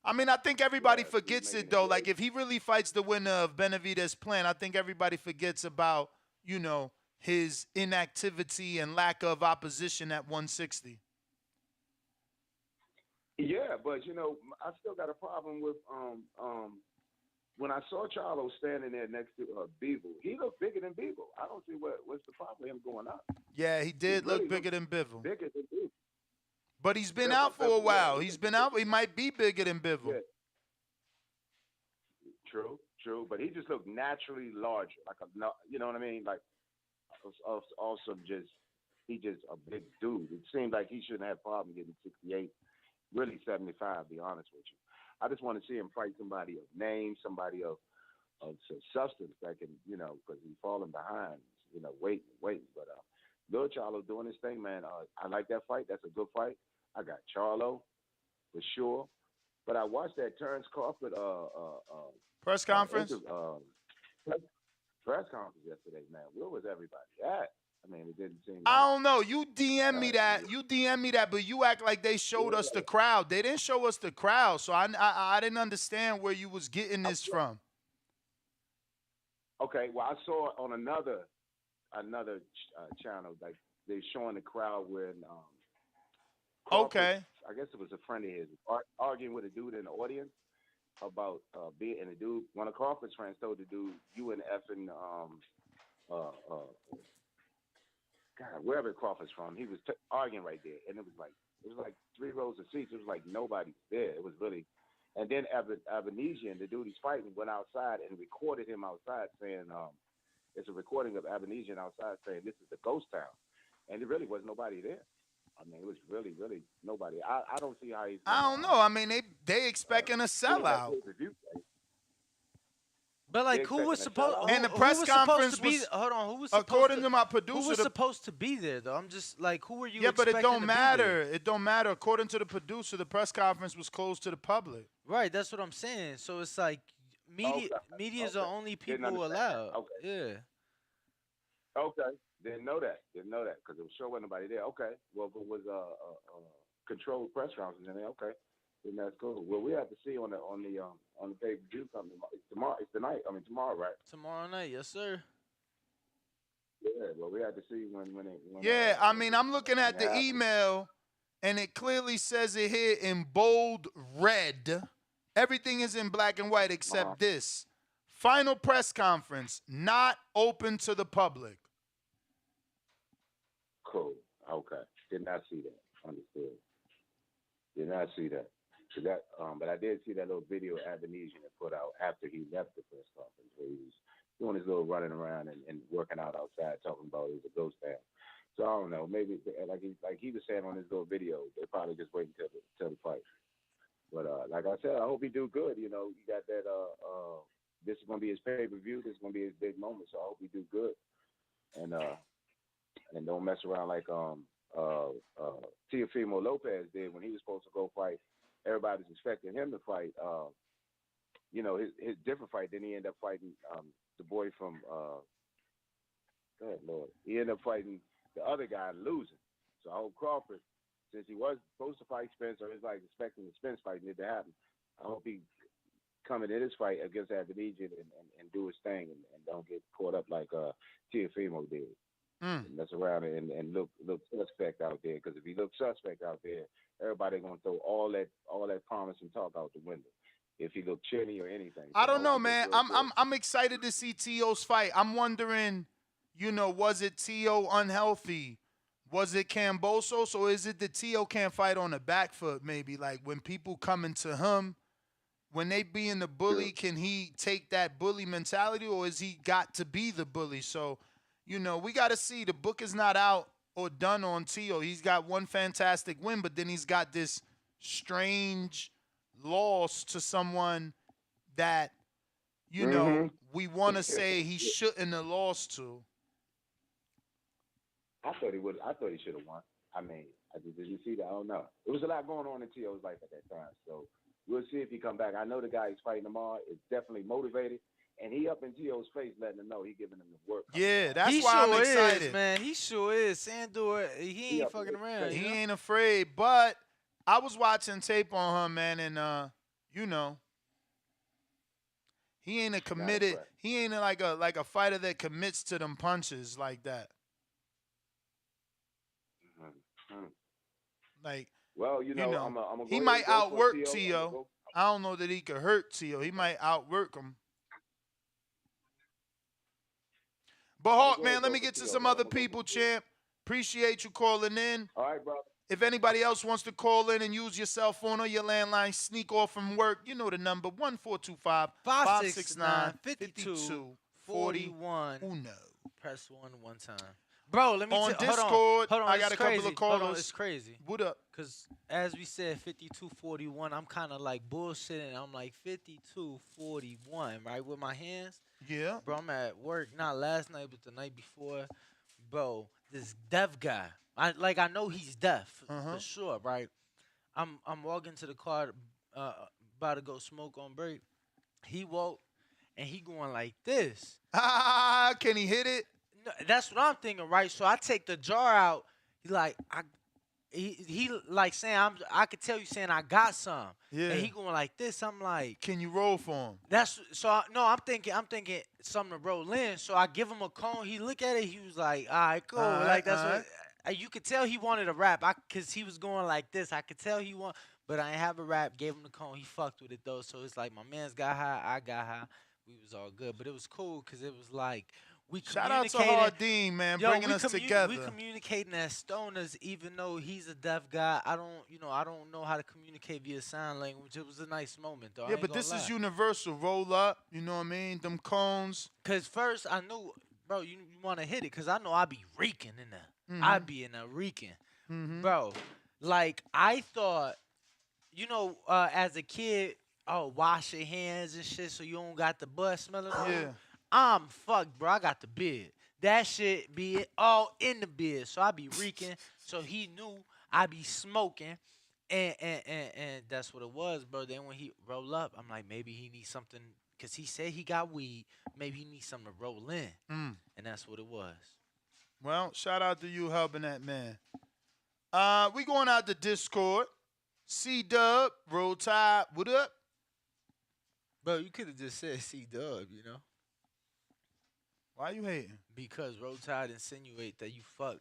I mean, I think everybody forgets it, though. Like, if he really fights the winner of Benavidez' Plan, I think everybody forgets about, you know, his inactivity and lack of opposition at 160. Yeah, but, you know, I still got a problem with when I saw Charlo standing there next to Bivol. He looked bigger than Bivol. I don't see what's the problem with him going up. Yeah, he did look bigger than Bivol. Bigger than Bivol. But he's been out for a while. He's been out. He might be bigger than Bivol. Yeah. True. But he just looked naturally larger. You know what I mean? Like, also he just a big dude. It seemed like he shouldn't have problem getting 68, really 75, to be honest with you. I just want to see him fight somebody of name, somebody of substance that can, because he's falling behind, waiting. But Lil Charlo doing his thing, man. I like that fight. That's a good fight. I got Charlo for sure. But I watched that Terrence Crawford press conference. Press conference yesterday, man. Where was everybody at? I mean, it didn't seem. I don't know. You DM me that. But you act like they showed us the crowd. They didn't show us the crowd, so I didn't understand where you was getting this from. Okay, well, I saw it on another channel, like they showing the crowd when. Crawford, Okay. I guess it was a friend of his arguing with a dude in the audience about being, and the dude, one of Crawford's friends told the dude, "You and effing God, wherever Crawford's from," he was arguing right there, and it was like 3 rows of seats. It was like nobody's there. It was really, and then Abinesian, the dude he's fighting, went outside and recorded him outside saying, it's a recording of Abinesian outside saying, "This is the ghost town," and there really was nobody there. I mean, it was really, really nobody. I don't see how he's. I don't know. I mean, they expecting a sellout. But like, who was supposed? And the press conference was. Hold on, who was according to my producer? Who was supposed to be there though? I'm just like, who were you? Yeah, but it don't matter. It don't matter. According to the producer, the press conference was closed to the public. Right. That's what I'm saying. So it's like media is the only people allowed. Okay. Yeah. Okay. Didn't know that because it was sure wasn't nobody there. Okay. Well, if it was controlled press conference in there, okay, then that's cool. Well, we have to see on the pay-per-view coming tomorrow. It's tonight. I mean tomorrow, right? Tomorrow night, yes, sir. Yeah. Well, we have to see when yeah, I mean, I'm looking at the email, and it clearly says it here in bold red. Everything is in black and white except this. Final press conference, not open to the public. Cool. Okay. Did not see that. Understood. Did not see that. So that, but I did see that little video Abinesian had put out after he left the press conference where he was doing his little running around and working out outside, talking about it was a ghost town. So I don't know. Maybe like he was saying on his little video, they're probably just waiting till the fight. But like I said, I hope he do good. You got that. This is gonna be his pay-per-view. This is gonna be his big moment. So I hope he do good. And don't mess around like Teofimo Lopez did when he was supposed to go fight. Everybody was expecting him to fight, his different fight. Then he ended up fighting the boy from, good Lord. He ended up fighting the other guy and losing. So I hope Crawford, since he was supposed to fight Spence, or he's like expecting the Spence fight need to happen, I hope he come in this fight against Abinesian and do his thing and don't get caught up like Teofimo did. And mess around and look suspect out there, because if he looks suspect out there, everybody gonna throw all that promise and talk out the window. If he look chinny or anything. I don't know, man. I'm excited to see T.O.'s fight. I'm wondering, was it T.O. unhealthy? Was it Cambosos, or is it that T.O. can't fight on the back foot? Maybe like when people coming to him, when they being the bully, can he take that bully mentality, or is he got to be the bully? So. We got to see. The book is not out or done on Tszyu. He's got one fantastic win, but then he's got this strange loss to someone that, we want to say he shouldn't have lost to. I thought he should have won. I mean, did you see that? I don't know. There was a lot going on in Tio's life at that time. So we'll see if he come back. I know the guy he's fighting tomorrow is definitely motivated. And he up in Tio's face letting him know he giving him the work. Yeah, that's why I'm excited. Is, man. He sure is. Sandor, he ain't fucking around. He ain't afraid. But I was watching tape on him, man, and he ain't a committed. He ain't like a fighter that commits to them punches like that. Like, well, I'm he might outwork Tszyu. I don't know that he could hurt Tszyu. He might outwork him. But Hawk, man, let me get to some other people, champ. Appreciate you calling in. All right, brother. If anybody else wants to call in and use your cell phone or your landline, sneak off from work, you know the number, 1425-569-5241. Uno. press one time. Bro, let me On tell Discord, hold on, I it's got a crazy. couple of Hold on, callers. it's crazy. What up? Because as we said, 52-41, I'm kind of like bullshitting. I'm like 52-41, right, with my hands. Yeah. Bro, I'm at work, not last night, but the night before. Bro, this deaf guy, I know he's deaf for sure, right? I'm walking to the car, about to go smoke on break. He woke, and he going like this. Can he hit it? No, that's what I'm thinking, right? So I take the jar out. He like saying I could tell you saying I got some. Yeah. And he going like this. I'm like, can you roll for him? That's so. I'm thinking something to roll in. So I give him a cone. He look at it. He was like, all right, cool. Like that's what you could tell he wanted a rap. Cause he was going like this. I could tell he want, but I ain't have a rap. Gave him the cone. He fucked with it though. So it's like my man's got high. I got high. We was all good. But it was cool because it was like. Shout out to Hardin, man, bringing us together. We communicating as stoners, even though he's a deaf guy. I don't know how to communicate via sign language. It was a nice moment, though. Yeah, but this is universal. Roll up, you know what I mean? Them cones. Cause first I knew, bro, you want to hit it, cause I know I be reeking in there. Mm-hmm. I be in there reeking, bro. Like I thought, as a kid, wash your hands and shit, so you don't got the butt smelling. Yeah. I'm fucked, bro. I got the beard. That shit be all in the beard. So I be reeking. So he knew I be smoking. And that's what it was, bro. Then when he roll up, I'm like, maybe he needs something. Because he said he got weed. Maybe he needs something to roll in. And that's what it was. Well, shout out to you helping that man. We going out to Discord. C-Dub, Roll Tide, what up? Bro, you could have just said C-Dub, Why you hating? Because Roll Tide insinuate that you fuck.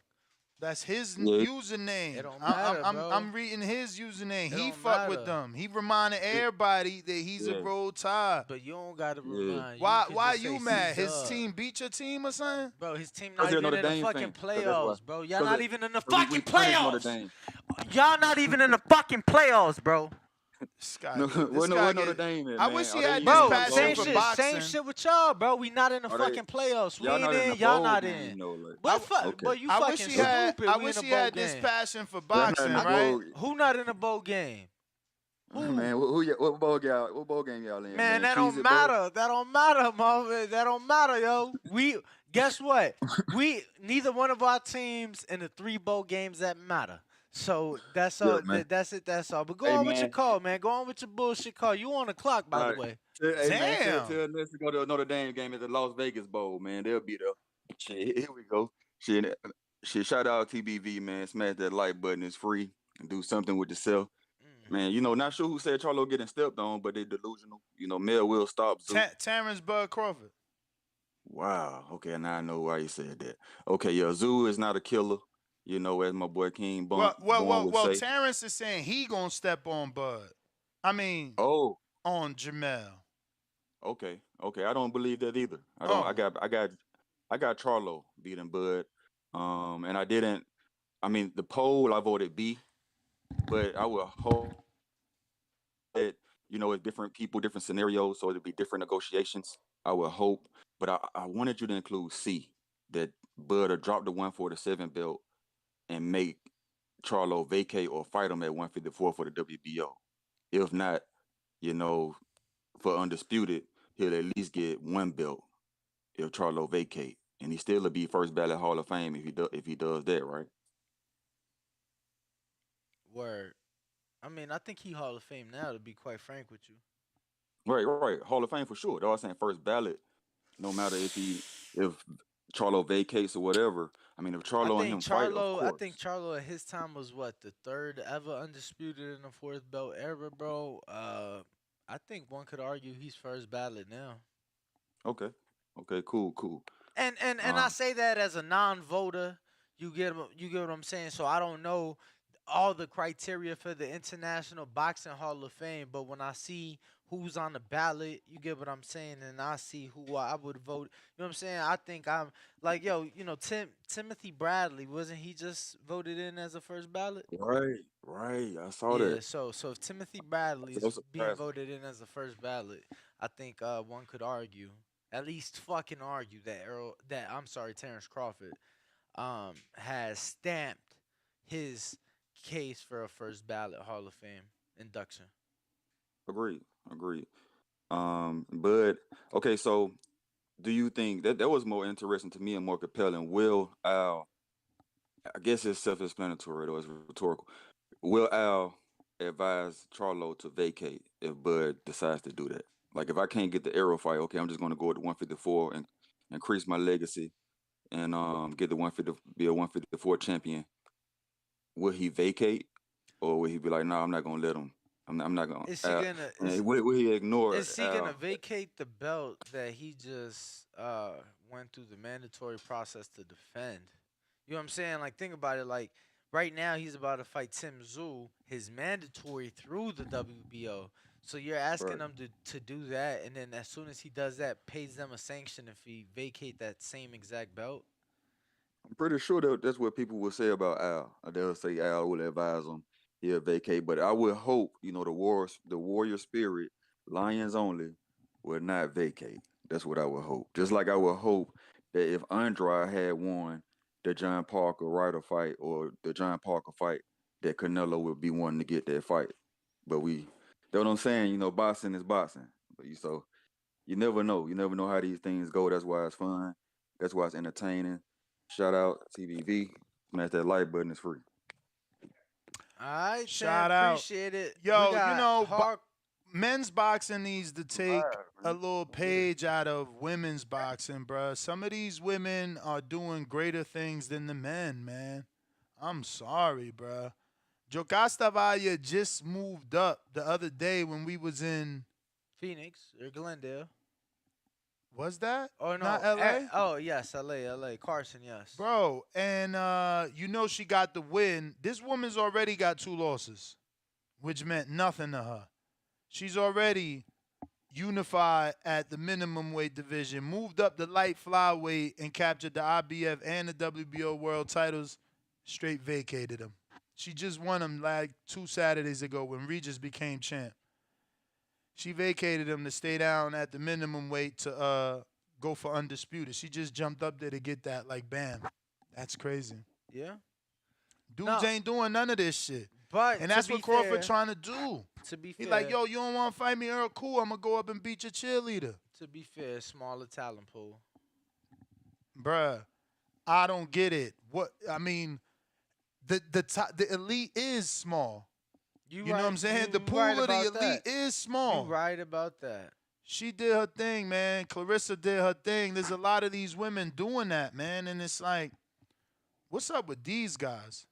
That's his username. It don't matter, bro. I'm reading his username. He matter. fuck with them. He reminded everybody that he's a Roll Tide. But you don't gotta remind. Why you mad? His team beat your team or something? Bro, his team not even in the fucking playoffs, bro. Y'all not even in the fucking playoffs. Y'all not even in the fucking playoffs, bro. What Notre Dame is, I man? wish he had Bro, this passion for boxing. same shit with y'all, bro. We not in the fucking playoffs. We ain't in. Y'all not in. What fuck? Boy, you fucking stupid. I wish he had this passion for boxing, right? Who not in a bowl game? Man, what bowl game y'all in? Man, that don't matter. That don't matter, mother. That don't matter, yo. Guess what? Neither one of our teams in the 3 bowl games that matter. So that's all. That's it. That's all. But go on with your call, man. Go on with your bullshit call. You on the clock, by the way. Hey, man, tell us to go to a Notre Dame game at the Las Vegas Bowl, man. They'll be there. Shit, here we go. Shit, shout out TBV, man. Smash that like button. It's free. And do something with yourself. Man, not sure who said Charlo getting stepped on, but they delusional. Mel will stop. Terrence Bud Crawford. Wow. Okay, now I know why you said that. Okay, Zoo is not a killer. As my boy King Bond Well, Terrence is saying he gonna step on Bud. I mean, on Jermell. Okay. I don't believe that either. I got Charlo beating Bud. And I didn't. I mean, the poll I voted B, but I would hope that it's different people, different scenarios, so it'd be different negotiations. I would hope, but I wanted you to include C, that Bud will drop the 147 belt and make Charlo vacate or fight him at 154 for the WBO. If not, for undisputed, he'll at least get 1 belt if Charlo vacate, and he still will be first ballot Hall of Fame if he does that, right? Word. I mean, I think he Hall of Fame now, to be quite frank with you. Right. Hall of Fame for sure. They're all saying first ballot, no matter if Charlo vacates or whatever. I mean, if Charlo and him fight, of course. I think Charlo at his time was the 3rd ever undisputed in the 4th belt era, bro. I think one could argue he's first ballot now. Okay, cool. And I say that as a non-voter. You get what I'm saying? So I don't know all the criteria for the International Boxing Hall of Fame, but when I see who's on the ballot, you get what I'm saying, and I see who I would vote. You know what I'm saying? I think I'm like, Timothy Bradley, wasn't he just voted in as a first ballot? Right. I saw that. So if Timothy Bradley is being voted in as a first ballot, I think one could argue at least fucking argue that Terrence Crawford has stamped his case for a first ballot Hall of Fame induction. Agreed. But okay, so do you think that was more interesting to me and more compelling? Will Al, I guess it's self-explanatory or it's rhetorical. Will Al advise Charlo to vacate if Bud decides to do that? Like if I can't get the arrow fight, okay, I'm just gonna go with the 154 and increase my legacy and get the 150 be a 154 champion. Will he vacate or will he be like, no, I'm not gonna let him? I'm not gonna. Is he gonna? Will he ignore? Is he gonna vacate the belt that he just went through the mandatory process to defend? You know what I'm saying? Like, think about it. Like, right now he's about to fight Tszyu, his mandatory through the WBO. So you're asking him to do that, and then as soon as he does that, pays them a sanction if he vacate that same exact belt. I'm pretty sure that's what people will say about Al. They'll say Al will advise him, he'll vacate. But I would hope, the warrior spirit, Lions only, will not vacate. That's what I would hope. Just like I would hope that if Andrade had won the John Parker Ryder fight or the John Parker fight, that Canelo would be wanting to get that fight. But you know what I'm saying? Boxing is boxing. But you never know. You never know how these things go. That's why it's fun. That's why it's entertaining. Shout out TVV. Smash that like button. It's free. All right, Shout out. Appreciate it. Yo, men's boxing needs to take a little page out of women's boxing, bruh. Some of these women are doing greater things than the men, man. I'm sorry, bruh. Jokasta just moved up the other day when we was in Phoenix or Glendale. Was that? Oh, no. Not LA? Oh, yes, LA. Carson, yes. Bro, and she got the win. This woman's already got 2 losses, which meant nothing to her. She's already unified at the minimum weight division, moved up the light flyweight, and captured the IBF and the WBO world titles, straight vacated them. She just won them like 2 Saturdays ago when Regis became champ. She vacated him to stay down at the minimum weight to go for undisputed. She just jumped up there to get that, like, bam. That's crazy. Yeah. Dudes ain't doing none of this shit. But and that's what Crawford trying to do. To be fair. He's like, yo, you don't want to fight me, Earl? Cool, I'm going to go up and beat your cheerleader. To be fair, smaller talent pool. Bruh, I don't get it. The elite is small. You know what I'm saying? The pool of the elite is small. You're right about that. She did her thing, man. Clarissa did her thing. There's a lot of these women doing that, man. And it's like, what's up with these guys?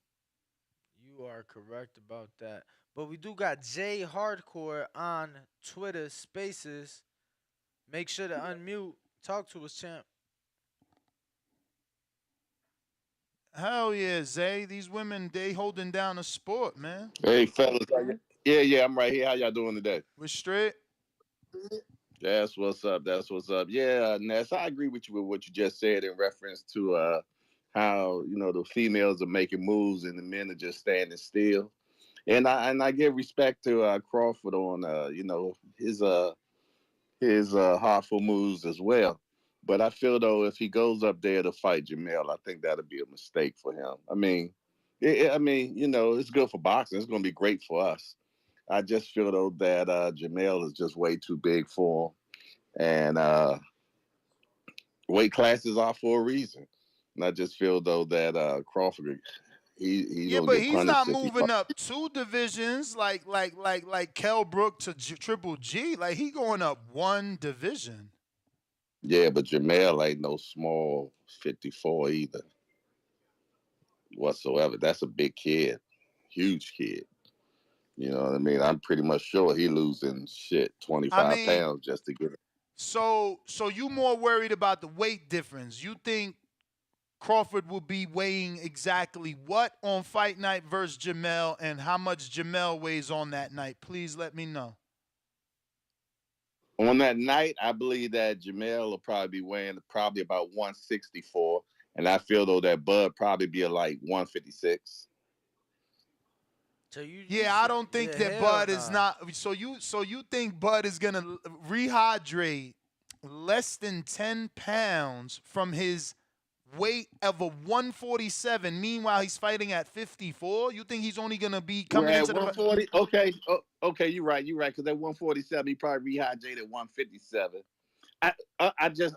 You are correct about that. But we do got Jay Hardcore on Twitter Spaces. Make sure to unmute. Talk to us, champ. Hell yeah, Zay. These women, they holding down a sport, man. Hey, fellas. Yeah, I'm right here. How y'all doing today? We're straight. That's what's up. Yeah, Ness, I agree with you with what you just said in reference to how, the females are making moves and the men are just standing still. And I give respect to Crawford on, his heartful moves as well. But I feel, though, if he goes up there to fight Jermell, I think that'll be a mistake for him. It's good for boxing. It's going to be great for us. I just feel, though, that Jermell is just way too big for him. And weight classes are for a reason. And I just feel, though, that Crawford, he's not moving up 2 divisions like Kell Brook to Triple G. Like, he going up 1 division. Yeah, but Jermell ain't no small 54 either whatsoever. That's a big kid, huge kid. You know what I mean? I'm pretty much sure he losing 25 pounds just to get it. So you more worried about the weight difference. You think Crawford will be weighing exactly what on fight night versus Jermell, and how much Jermell weighs on that night? Please let me know. On that night, I believe that Jermell will probably be weighing about 164. And I feel, though, that Bud probably be like 156. I don't think that Bud is not. So you think Bud is gonna rehydrate less than 10 pounds from his weight of a 147. Meanwhile, he's fighting at 54. You think he's only gonna be coming into 140? Okay, okay, you're right. Because at 147, he probably rehydrated 157. I'm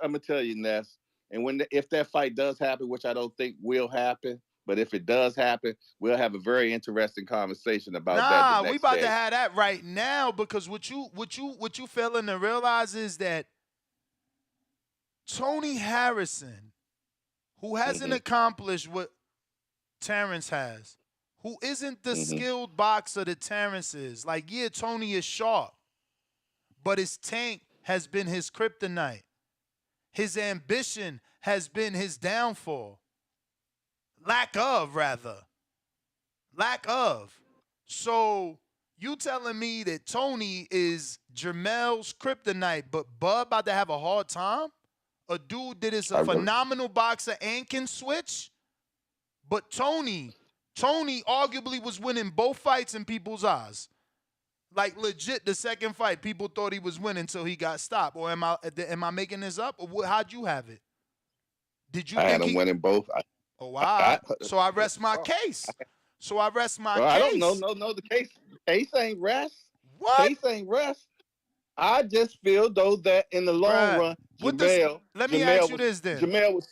gonna tell you, Ness. And if that fight does happen, which I don't think will happen, but if it does happen, we'll have a very interesting conversation about that. Nah, we about to have that right now, because what you failing to realize is that Tony Harrison, who hasn't accomplished what Terrence has, who isn't the skilled boxer that Terrence is. Like, yeah, Tony is sharp, but his tank has been his kryptonite. His ambition has been his downfall. Lack of. So you telling me that Tony is Jermell's kryptonite, but Bud about to have a hard time? A dude that is a phenomenal boxer and can switch? But Tony arguably was winning both fights in people's eyes. Like, legit, the second fight, people thought he was winning until he got stopped. Or am I making this up? Or how'd you have it? Did you I think had him winning both. So I rest my case. I don't know. No, the case ain't rest. What? Case ain't rest. I just feel, though, that in the long run, let me ask you this then. Jamel was.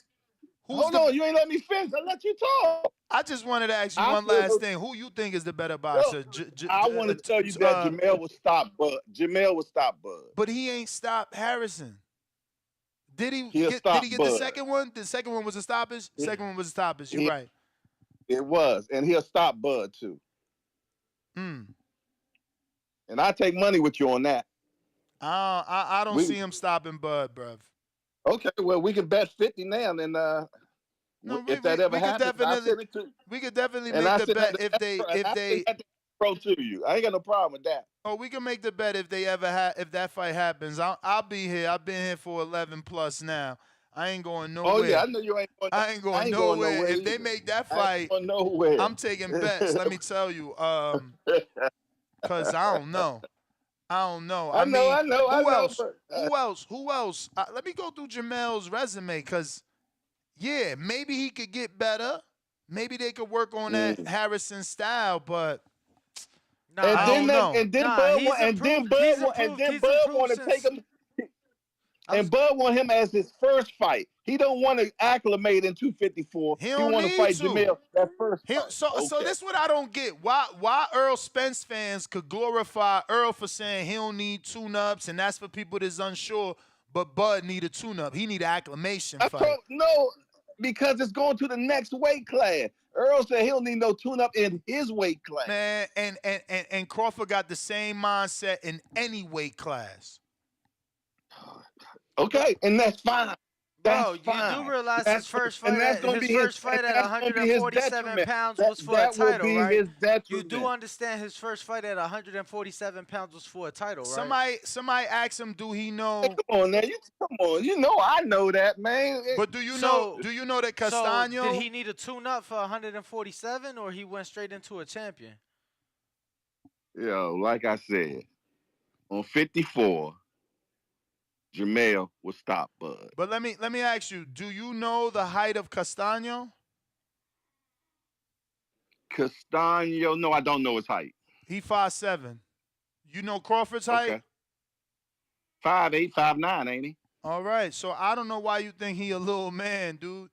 Hold on, you ain't let me finish. I let you talk. I just wanted to ask you one last thing. Who you think is the better boxer? I want to tell you that Jermell will stop Bud. But he ain't stopped Harrison. Did he get Bud. the second one? The second one was a stoppage? Second one was a stoppage. You're right. It was. And he'll stop Bud, too. And I take money with you on that. I don't see him stopping Bud, bruv. Okay, well, we can bet 50 now, and if that ever happens, we could definitely make the bet if they pro to you. I ain't got no problem with that. Oh, we can make the bet if that fight happens. I'll be here. I've been here for 11 plus now. I ain't going nowhere. Oh yeah, I know you ain't going. I ain't going nowhere. If they make that fight, I'm taking bets. Let me tell you, because I don't know. I know. Who else? Let me go through Jermell's resume, because, yeah, maybe he could get better. Maybe they could work on that Harrison style, but I don't know. And then Bud want to take him. And Bud want him as his first fight. He don't want to acclimate in 254. He want to fight Jermell that first fight. So this is what I don't get. Why Earl Spence fans could glorify Earl for saying he don't need tune-ups, and that's for people that's unsure, but Bud need a tune-up. He need an acclimation fight. No, because it's going to the next weight class. Earl said he'll need no tune-up in his weight class. Man, and Crawford got the same mindset in any weight class. Okay, and that's fine. Bro, you do realize his first fight at 147 pounds was for a title, right? You do understand his first fight at 147 pounds was for a title, right? Somebody asked him, do he know? Hey, come on, now. You know I know that, man. But do you know that Castaño? So did he need a tune-up for 147, or he went straight into a champion? Yo, like I said, on 54. Jermell will stop Bud. But let me ask you, do you know the height of Castaño? Castaño, no, I don't know his height. He 5'7". You know Crawford's height? 5'8", 5'9", ain't he? All right, so I don't know why you think he a little man, dude.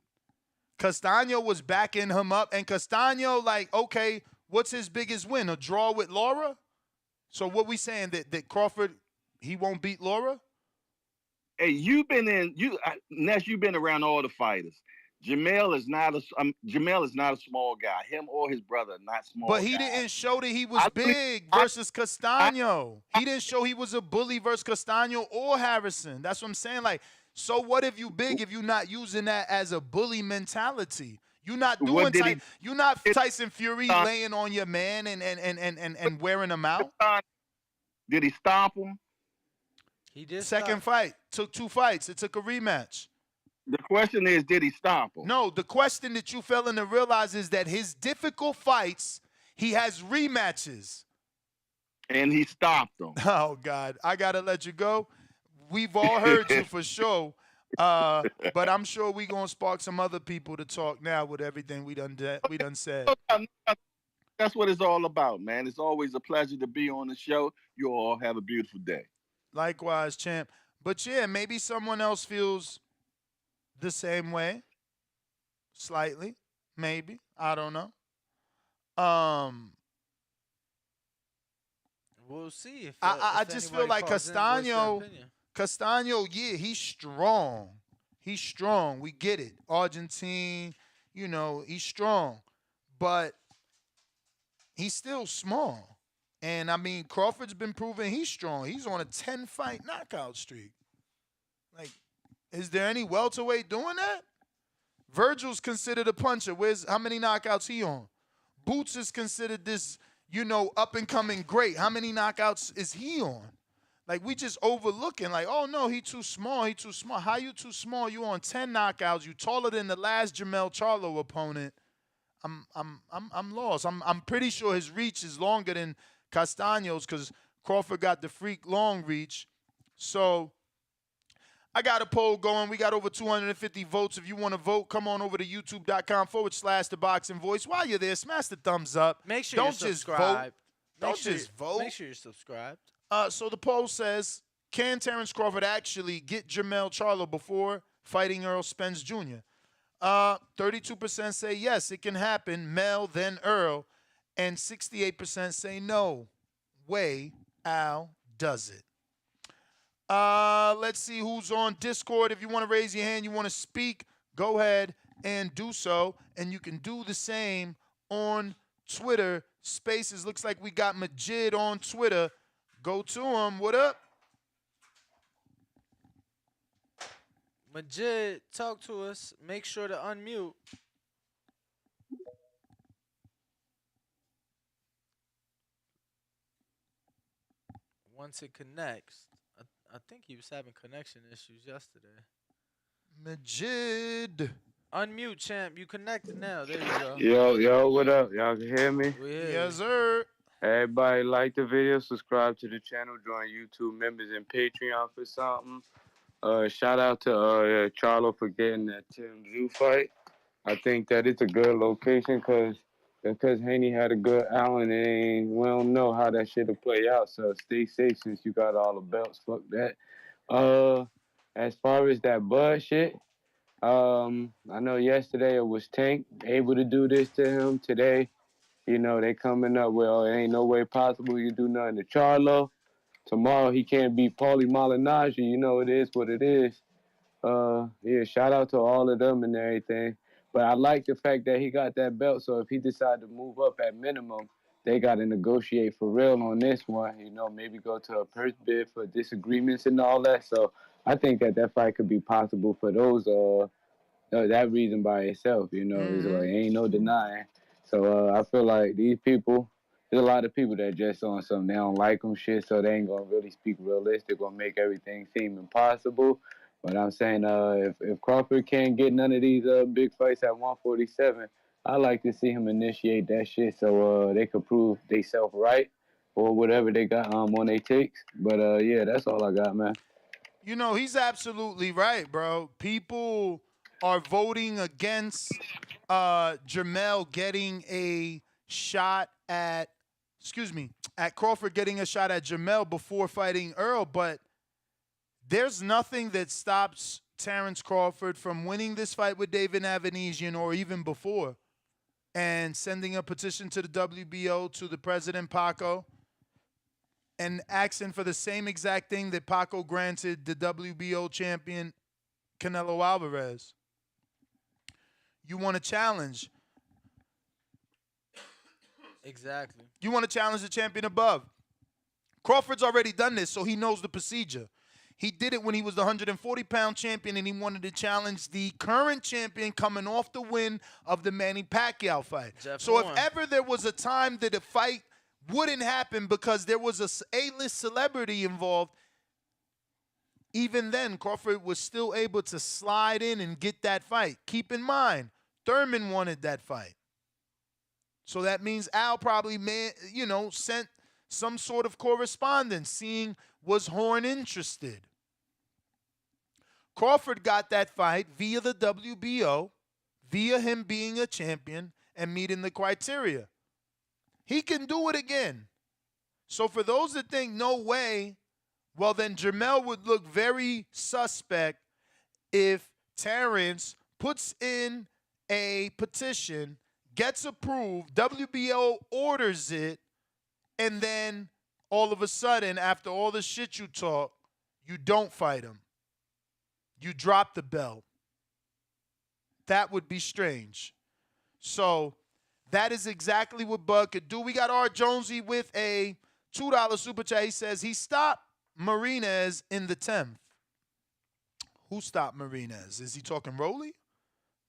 Castaño was backing him up, and Castaño, like, okay, what's his biggest win? A draw with Laura? So what we saying, that Crawford, he won't beat Laura? Hey, you've been around all the fighters. Jermell is not a small guy. Him or his brother are not small. But he didn't show that he was big versus Castaño. He didn't show he was a bully versus Castaño or Harrison. That's what I'm saying. Like, so what if you big if you're not using that as a bully mentality? You're not doing you're not Tyson Fury laying on your man and wearing him out. Did he stomp him? He did. Second fight. Took 2 fights. It took a rematch. The question is, did he stomp him? No, the question that you failing to realize is that his difficult fights, he has rematches. And he stopped them. Oh, God. I got to let you go. we've all heard you for sure. But I'm sure we gonna spark some other people to talk now with everything we done said. That's what it's all about, man. It's always a pleasure to be on the show. You all have a beautiful day. Likewise, champ. But yeah, maybe someone else feels the same way. Slightly, maybe. I don't know. We'll see if I if just feel anybody like calls in and voices their opinion. Castano, yeah, he's strong. He's strong. We get it. Argentine, he's strong. But he's still small. And, I mean, Crawford's been proving he's strong. He's on a 10-fight knockout streak. Like, is there any welterweight doing that? Virgil's considered a puncher. How many knockouts he on? Boots is considered this, up-and-coming great. How many knockouts is he on? Like, we just overlooking, like, oh, no, he too small. He too small. How you too small? You on 10 knockouts. You taller than the last Jermell Charlo opponent. I'm lost. I'm pretty sure his reach is longer than Castaño's because Crawford got the freak long reach. So I got a poll going. We got over 250 votes. If you want to vote, come on over to youtube.com/The Boxing Voice. While you're there, smash the thumbs up. Make sure Don't you're just subscribed. vote. Don't just vote. Make sure you're subscribed. So the poll says, can Terrence Crawford actually get Jermell Charlo before fighting Errol Spence Jr.? 32% say yes, it can happen, Mel, then Earl, and 68% say no way Al does it. Let's see who's on Discord. If you want to raise your hand, you want to speak, go ahead and do so. And you can do the same on Twitter Spaces. Looks like we got Majid on Twitter. Go to him. What up? Majid, talk to us. Make sure to unmute. Once it connects, I think he was having connection issues yesterday. Majid. Unmute, champ. You connected now. There you Yo, go. what up? Y'all can hear me? Yes, sir. Everybody like the video, subscribe to the channel, join YouTube members and Patreon for something. Shout out to Charlo for getting that Tszyu fight. I think that it's a good location because Haney had a good Allen and we don't know how that shit will play out. So stay safe since you got all the belts. Fuck that. As far as that Bud shit, I know yesterday it was Tank able to do this to him. Today, they coming up with, it ain't no way possible you do nothing to Charlo. Tomorrow he can't beat Paulie Malignaggi. It is what it is. Yeah, shout out to all of them and everything. But I like the fact that he got that belt. So if he decide to move up at minimum, they got to negotiate for real on this one. Maybe go to a purse bid for disagreements and all that. So I think that fight could be possible for those. That reason by itself. It's like ain't no denying. So I feel like these people. There's a lot of people that just on something. They don't like them shit, so they ain't going to really speak realistic or make everything seem impossible. But I'm saying if Crawford can't get none of these big fights at 147, I like to see him initiate that shit so they could prove they self right or whatever they got on their takes. But, yeah, that's all I got, man. He's absolutely right, bro. People are voting against Jermell getting a shot at Crawford getting a shot at Jermell before fighting Earl, but there's nothing that stops Terrence Crawford from winning this fight with David Avanesian or even before and sending a petition to the WBO, to the president, Paco, and asking for the same exact thing that Paco granted the WBO champion Canelo Alvarez. You want to challenge. Exactly. You want to challenge the champion above. Crawford's already done this, so he knows the procedure. He did it when he was the 140-pound champion, and he wanted to challenge the current champion coming off the win of the Manny Pacquiao fight. So if ever there was a time that a fight wouldn't happen because there was a A-list celebrity involved, even then, Crawford was still able to slide in and get that fight. Keep in mind, Thurman wanted that fight. So that means Al probably, sent some sort of correspondence, seeing was Horn interested. Crawford got that fight via the WBO, via him being a champion and meeting the criteria. He can do it again. So for those that think no way, well, then Jermell would look very suspect if Terrence puts in a petition, gets approved, WBO orders it, and then all of a sudden, after all the shit you talk, you don't fight him. You drop the belt. That would be strange. So that is exactly what Bud could do. We got R. Jonesy with a $2 super chat. He says he stopped Marinez in the 10th. Who stopped Marinez? Is he talking Rolly?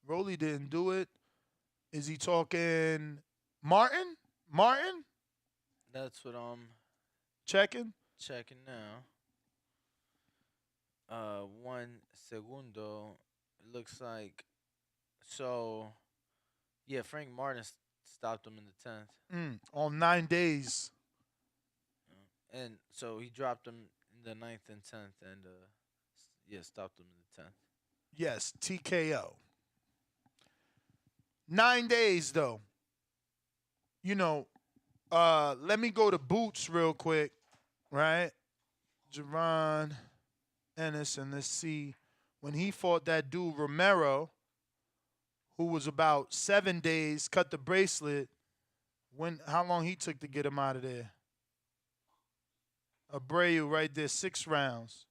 Rolly didn't do it. Is he talking Martin? Martin? That's what I'm checking now. 1 segundo. It looks like so. Yeah, Frank Martin stopped him in the 10th. On 9 days. And so he dropped him in the 9th and 10th, and stopped him in the 10th. Yes, TKO. 9 days though. You know, let me go to Boots real quick, right? Javon Ennis, and let's see. When he fought that dude Romero, who was about 7 days, cut the bracelet. How long he took to get him out of there? Abreu right there, 6 rounds.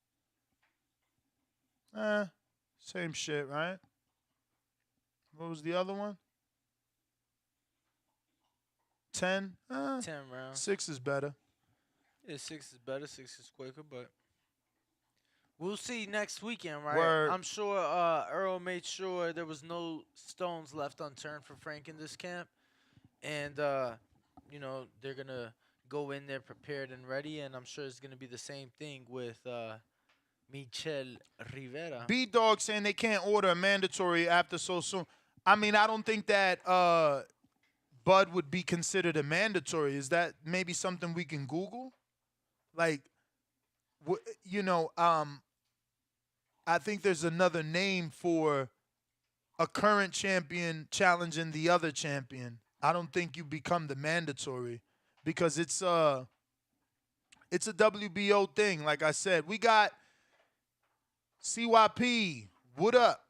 Same shit, right? What was the other one? 10? 10 rounds. 6 is better. Yeah, 6 is better. 6 is quicker, but we'll see next weekend, right? Word. I'm sure Earl made sure there was no stones left unturned for Frank in this camp. And, they're going to go in there prepared and ready, and I'm sure it's going to be the same thing with Michel Rivera. B-Dog saying they can't order a mandatory after so soon. I mean, I don't think that Bud would be considered a mandatory. Is that maybe something we can Google? Like, I think there's another name for a current champion challenging the other champion. I don't think you become the mandatory because it's a WBO thing. Like I said, we got CYP. What up?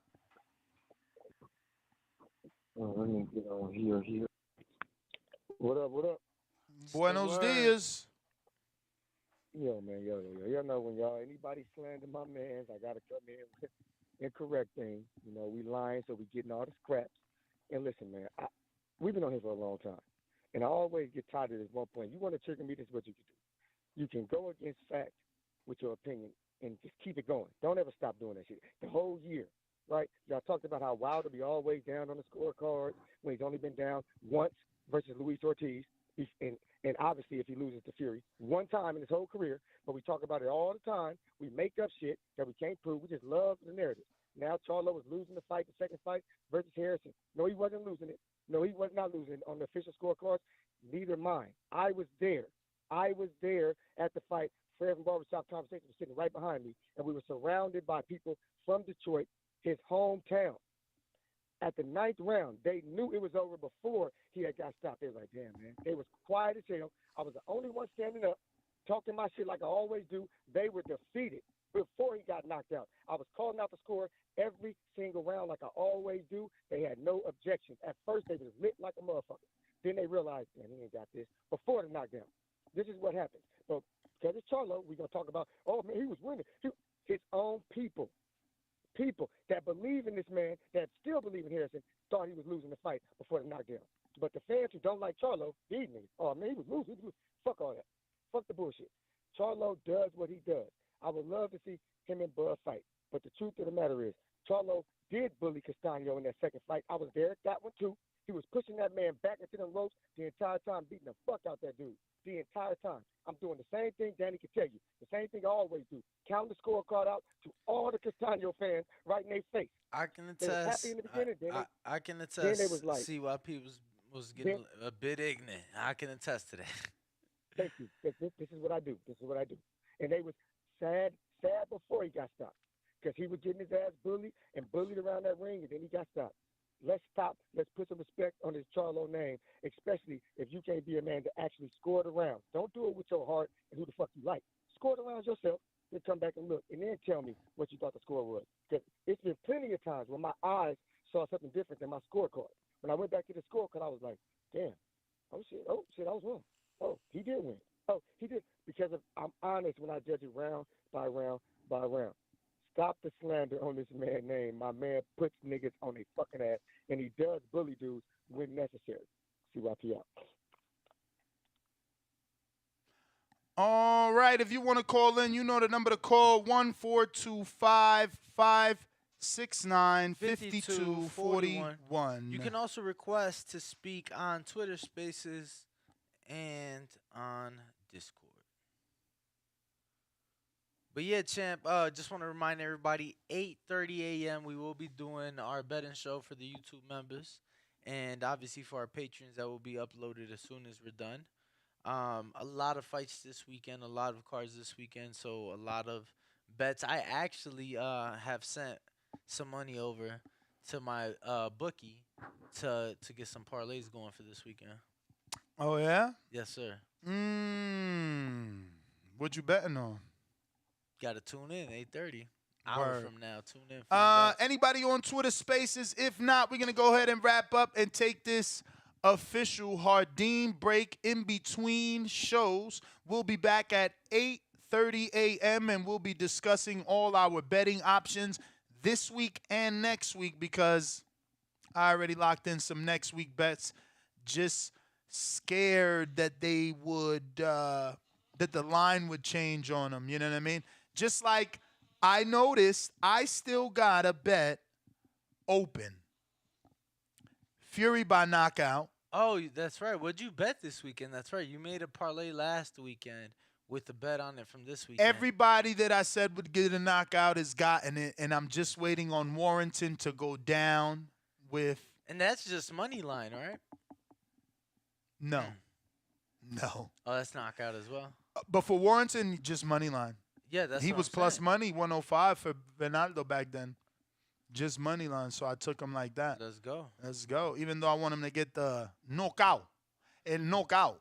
Let me get on here. What up? Buenos dias. Yo, man, yo. Y'all know when anybody slander my mans, I got to come in and correct things. You know, we lying, so we getting all the scraps. And listen, man, we've been on here for a long time. And I always get tired of this one point. You want to trigger me, this is what you can do. You can go against fact with your opinion and just keep it going. Don't ever stop doing that shit. The whole year, right? Y'all talked about how Wilder be always down on the scorecard when he's only been down once versus Luis Ortiz. And obviously, if he loses to Fury, one time in his whole career, but we talk about it all the time. We make up shit that we can't prove. We just love the narrative. Now Charlo was losing the fight, the second fight versus Harrison. No, he wasn't losing it. No, he was not losing it on the official scorecards. Neither mine. I was there. I was there at the fight. Fred from Barbershop Conversation was sitting right behind me, and we were surrounded by people from Detroit, his hometown. At the 9th round, they knew it was over before he had got stopped. They was like, damn, man. They was quiet as hell. I was the only one standing up, talking my shit like I always do. They were defeated before he got knocked out. I was calling out the score every single round like I always do. They had no objections. At first, they was lit like a motherfucker. Then they realized, man, he ain't got this. Before the knockdown. This is what happened. So, because it's Charlo, we're going to talk about, oh, man, he was winning. His own people that believe in this man, that still believe in Harrison, thought he was losing the fight before the knockdown. But the fans who don't like Charlo, these niggas, oh, man, he was losing. Fuck all that. Fuck the bullshit. Charlo does what he does. I would love to see him and Bud fight. But the truth of the matter is, Charlo did bully Castaño in that second fight. I was there at that one, too. He was pushing that man back into the ropes the entire time, beating the fuck out that dude the entire time. I'm doing the same thing Danny can tell you, the same thing I always do. Count the scorecard out to all the Castaño fans right in their face. I can attest. They was happy in the beginning, I can attest. Then they was like, CYP was getting a bit ignorant. I can attest to that. Thank you. This is what I do. This is what I do. And they was sad before he got stopped. because he was getting his ass bullied and bullied around that ring, and then he got stopped. Let's stop. Let's put some respect on his Charlo name, especially if you can't be a man to actually score the round. Don't do it with your heart and who the fuck you like. Score the rounds yourself, then come back and look, and then tell me what you thought the score was. Because it's been plenty of times when my eyes saw something different than my scorecard. When I went back to the scorecard, I was like, damn, oh shit, I was wrong. Oh, he did win. Oh, he did. Because I'm honest when I judge it round by round by round. Stop the slander on this man's name. My man puts niggas on a fucking ass, and he does bully dudes when necessary. CYP out. All right, if you want to call in, you know the number to call, 1-425-569-5241. You can also request to speak on Twitter Spaces and on Discord. But yeah, champ, just want to remind everybody, 8:30 a.m. we will be doing our betting show for the YouTube members. And obviously for our patrons, that will be uploaded as soon as we're done. A lot of fights this weekend, a lot of cards this weekend, so a lot of bets. I actually have sent some money over to my bookie to get some parlays going for this weekend. Oh, yeah? Yes, sir. What you betting on? Got to tune in, 8:30. Hour Word. from now, tune in. Anybody on Twitter Spaces? If not, we're going to go ahead and wrap up and take this official Hardeem break in between shows. We'll be back at 8:30 a.m. and we'll be discussing all our betting options this week and next week because I already locked in some next week bets. Just scared that they would, that the line would change on them. You know what I mean? Just like I noticed, I still got a bet open. Fury by knockout. Oh, that's right. What'd you bet this weekend? That's right. You made a parlay last weekend with the bet on it from this weekend. Everybody that I said would get a knockout has gotten it, and I'm just waiting on Warrington to go down with. And that's just money line, right? No. No. Oh, that's knockout as well. But for Warrington, just money line. Yeah, that's he what was I'm plus saying. money, 105 for Bernardo back then. Just money line, so I took him like that. Let's go. Let's go. Even though I want him to get the knockout. El knockout.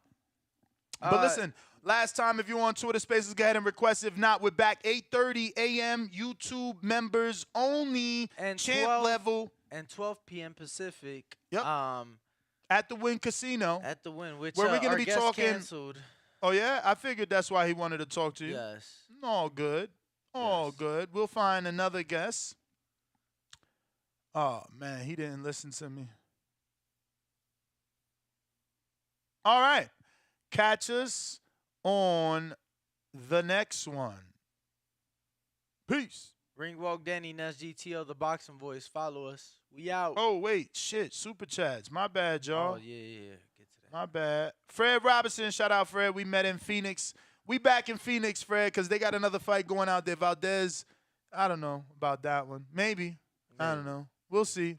But listen, last time, if you're on Twitter Spaces, go ahead and request. If not, we're back 8:30 a.m. YouTube members only. And champ 12 level. And 12 p.m. Pacific. Yep. At the Wynn Casino. At the Wynn, which where we're gonna our be guest talking. canceled. Oh yeah, I figured that's why he wanted to talk to you. Yes. All good. All good. We'll find another guest. Oh man, he didn't listen to me. All right. Catch us on the next one. Peace. Ringwalk Danny, Ness GTO, the boxing voice. Follow us. We out. Oh, wait. Shit. Super chats. My bad, y'all. Oh, yeah. Get to that. My bad. Fred Robinson. Shout out, Fred. We met in Phoenix. We back in Phoenix, Fred, because they got another fight going out there. Valdez. I don't know about that one. Maybe. I don't know. We'll see.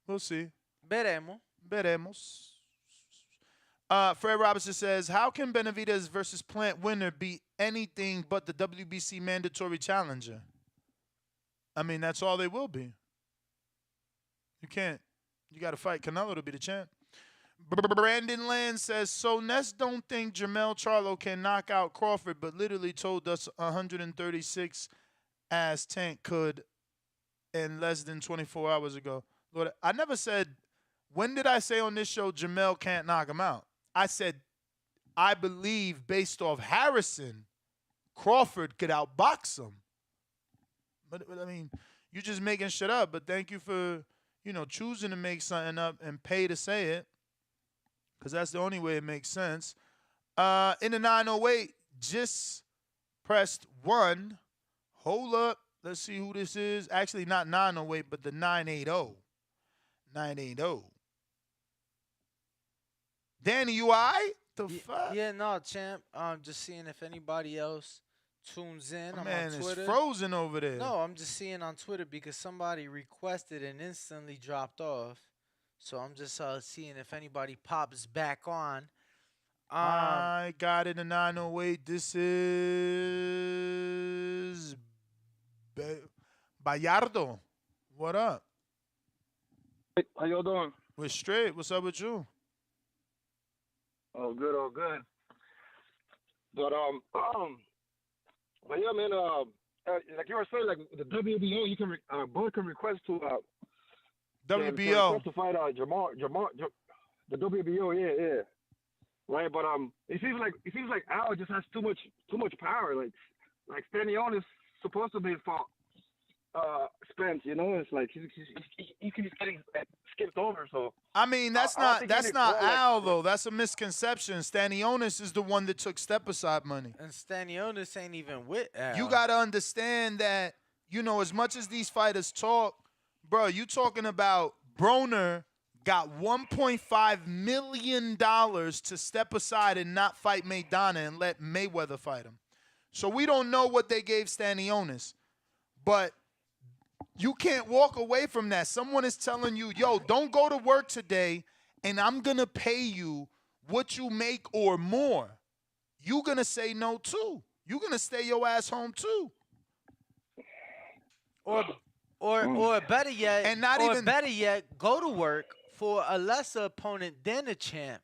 Veremos. Fred Robinson says, how can Benavidez versus Plant winner be anything but the WBC mandatory challenger? I mean, that's all they will be. You can't. You got to fight Canelo to be the champ. Brandon Land says, so Ness don't think Jermell Charlo can knock out Crawford, but literally told us 136 as Tank could in less than 24 hours ago. Lord, I never said, when did I say on this show Jermell can't knock him out? I said, I believe based off Harrison, Crawford could outbox him. But I mean, you're just making shit up. But thank you for, choosing to make something up and pay to say it. Because that's the only way it makes sense. In the 908, just pressed 1. Hold up. Let's see who this is. Actually, not 908, but the 980. 980. Danny, you all right? The fuck? Yeah, no, champ. Just seeing if anybody else tunes in. I'm Man, on Twitter. it's frozen over there. No, I'm just seeing on Twitter because somebody requested and instantly dropped off. So I'm just seeing if anybody pops back on. I got it in 908. This is Bayardo, what up? Hey, how y'all doing? We're straight. What's up with you? Oh, good, all good. But but yeah, man. Like you were saying, like the WBO, you can both can request to WBO to fight the WBO, yeah. Right, but it seems like Al just has too much power. Like Stanionis is supposed to be for Spence, you know. It's like he keeps getting skipped over. So I mean, that's not well, Al though. That's a misconception. Stanionis is the one that took step aside money. And Stanionis ain't even with Al. You gotta understand that, you know, as much as these fighters talk, bro, you talking about Broner got $1.5 million to step aside and not fight Maidana and let Mayweather fight him. So we don't know what they gave Stanionis, but you can't walk away from that. Someone is telling you, yo, don't go to work today and I'm going to pay you what you make or more. You're going to say no too. You're going to stay your ass home too. Or better yet, and not or even better yet, go to work for a lesser opponent than the champ.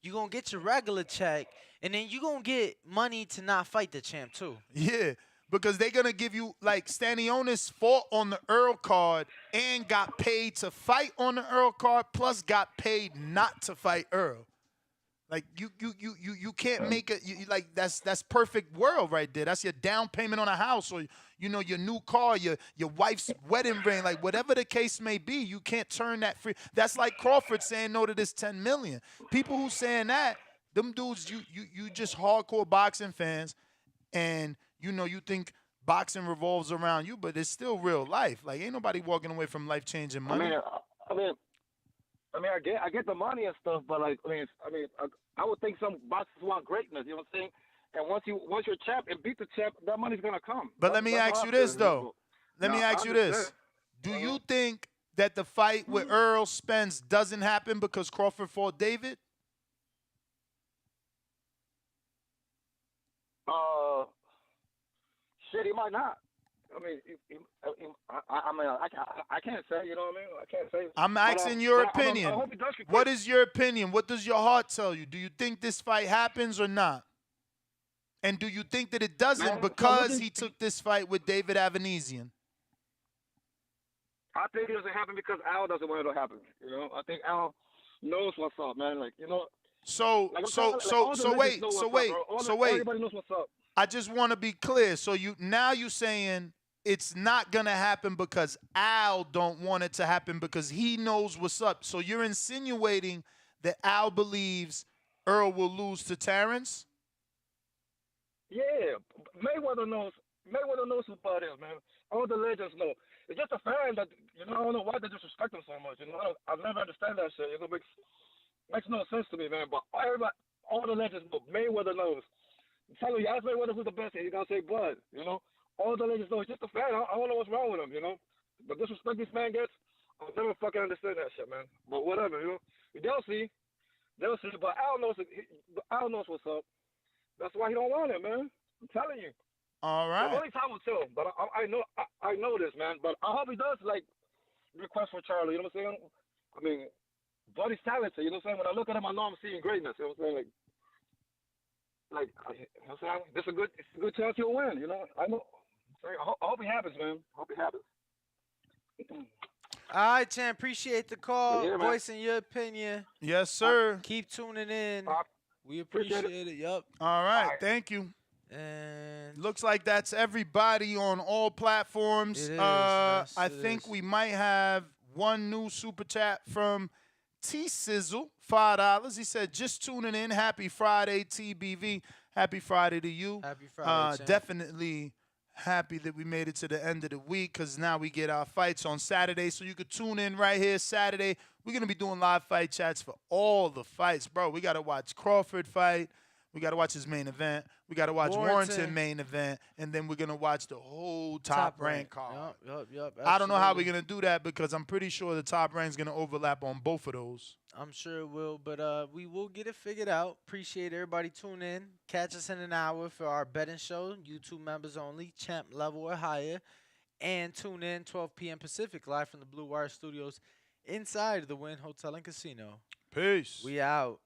You're going to get your regular check, and then you're going to get money to not fight the champ too. Yeah. Because they're going to give you, like, Stanionis fought on the Earl card and got paid to fight on the Earl card, plus got paid not to fight Earl. Like, you can't make it, like, that's perfect world right there. That's your down payment on a house or, you know, your new car, your wife's wedding ring, like, whatever the case may be, you can't turn that free. That's like Crawford saying no to this $10 million. People who saying that, them dudes, you just hardcore boxing fans, and you know, you think boxing revolves around you, but it's still real life. Like, ain't nobody walking away from life-changing money. I get the money and stuff, but like, I would think some boxers want greatness. You know what I'm saying? And once you're champ and beat the champ, that money's gonna come. But let me ask you this though. Let me ask you this. Do you think that the fight with Earl Spence doesn't happen because Crawford fought David? Shit, he might not. I can't say. You know what I mean? I can't say. I'm asking your opinion. I hope he does. What is your opinion? What does your heart tell you? Do you think this fight happens or not? And do you think that it doesn't because he took this fight with David Avanesian? I think it doesn't happen because Al doesn't want it to happen. You know, I think Al knows what's up, man. Like, you know. So wait. Everybody knows what's up. I just want to be clear. So you saying it's not gonna happen because Al don't want it to happen because he knows what's up. So you're insinuating that Al believes Earl will lose to Terrence? Yeah, Mayweather knows who Bud is, man. All the legends know. It's just a fan that, you know, I don't know why they disrespect him so much. You know, I'll never understand that shit. It makes no sense to me, man. But all the legends know. Mayweather knows. Tell you, ask Mayweather who's the best, and he's gonna say Bud. You know, all the legends know. It's just a fan. I don't know what's wrong with him. You know, the disrespect this man gets, I'll never fucking understand that shit, man. But whatever, you know, they'll see. But Al knows what's up. That's why he don't want it, man. I'm telling you. All right. Only time will tell. But I know this, man. But I hope he does like request for Charlo. You know what I'm saying? I mean, Buddy's talented. You know what I'm saying? When I look at him, I know I'm seeing greatness. You know what I'm saying? Like, you know what I'm saying? It's a good chance he'll win. You know? I know. I hope it happens, man. I hope it happens. All right, champ. Appreciate the call. Yeah, voicing your opinion. Yes, sir. Keep tuning in. We appreciate it. Yup. All right. Thank you. And looks like that's everybody on all platforms. It is, I think we might have one new super chat from T Sizzle, $5. He said, just tuning in. Happy Friday, TBV. Happy Friday to you. Happy Friday, champ. Definitely happy that we made it to the end of the week because now we get our fights on Saturday. So you could tune in right here Saturday. We're going to be doing live fight chats for all the fights. Bro, we got to watch Crawford fight. We got to watch his main event. We got to watch Warrington main event. And then we're going to watch the whole top rank card. Yup. I don't know how we're going to do that because I'm pretty sure the top rank is going to overlap on both of those. I'm sure it will, but we will get it figured out. Appreciate everybody tuning in. Catch us in an hour for our betting show. YouTube members only, champ level or higher. And tune in 12 p.m. Pacific, live from the Blue Wire Studios inside the Wynn Hotel and Casino. Peace. We out.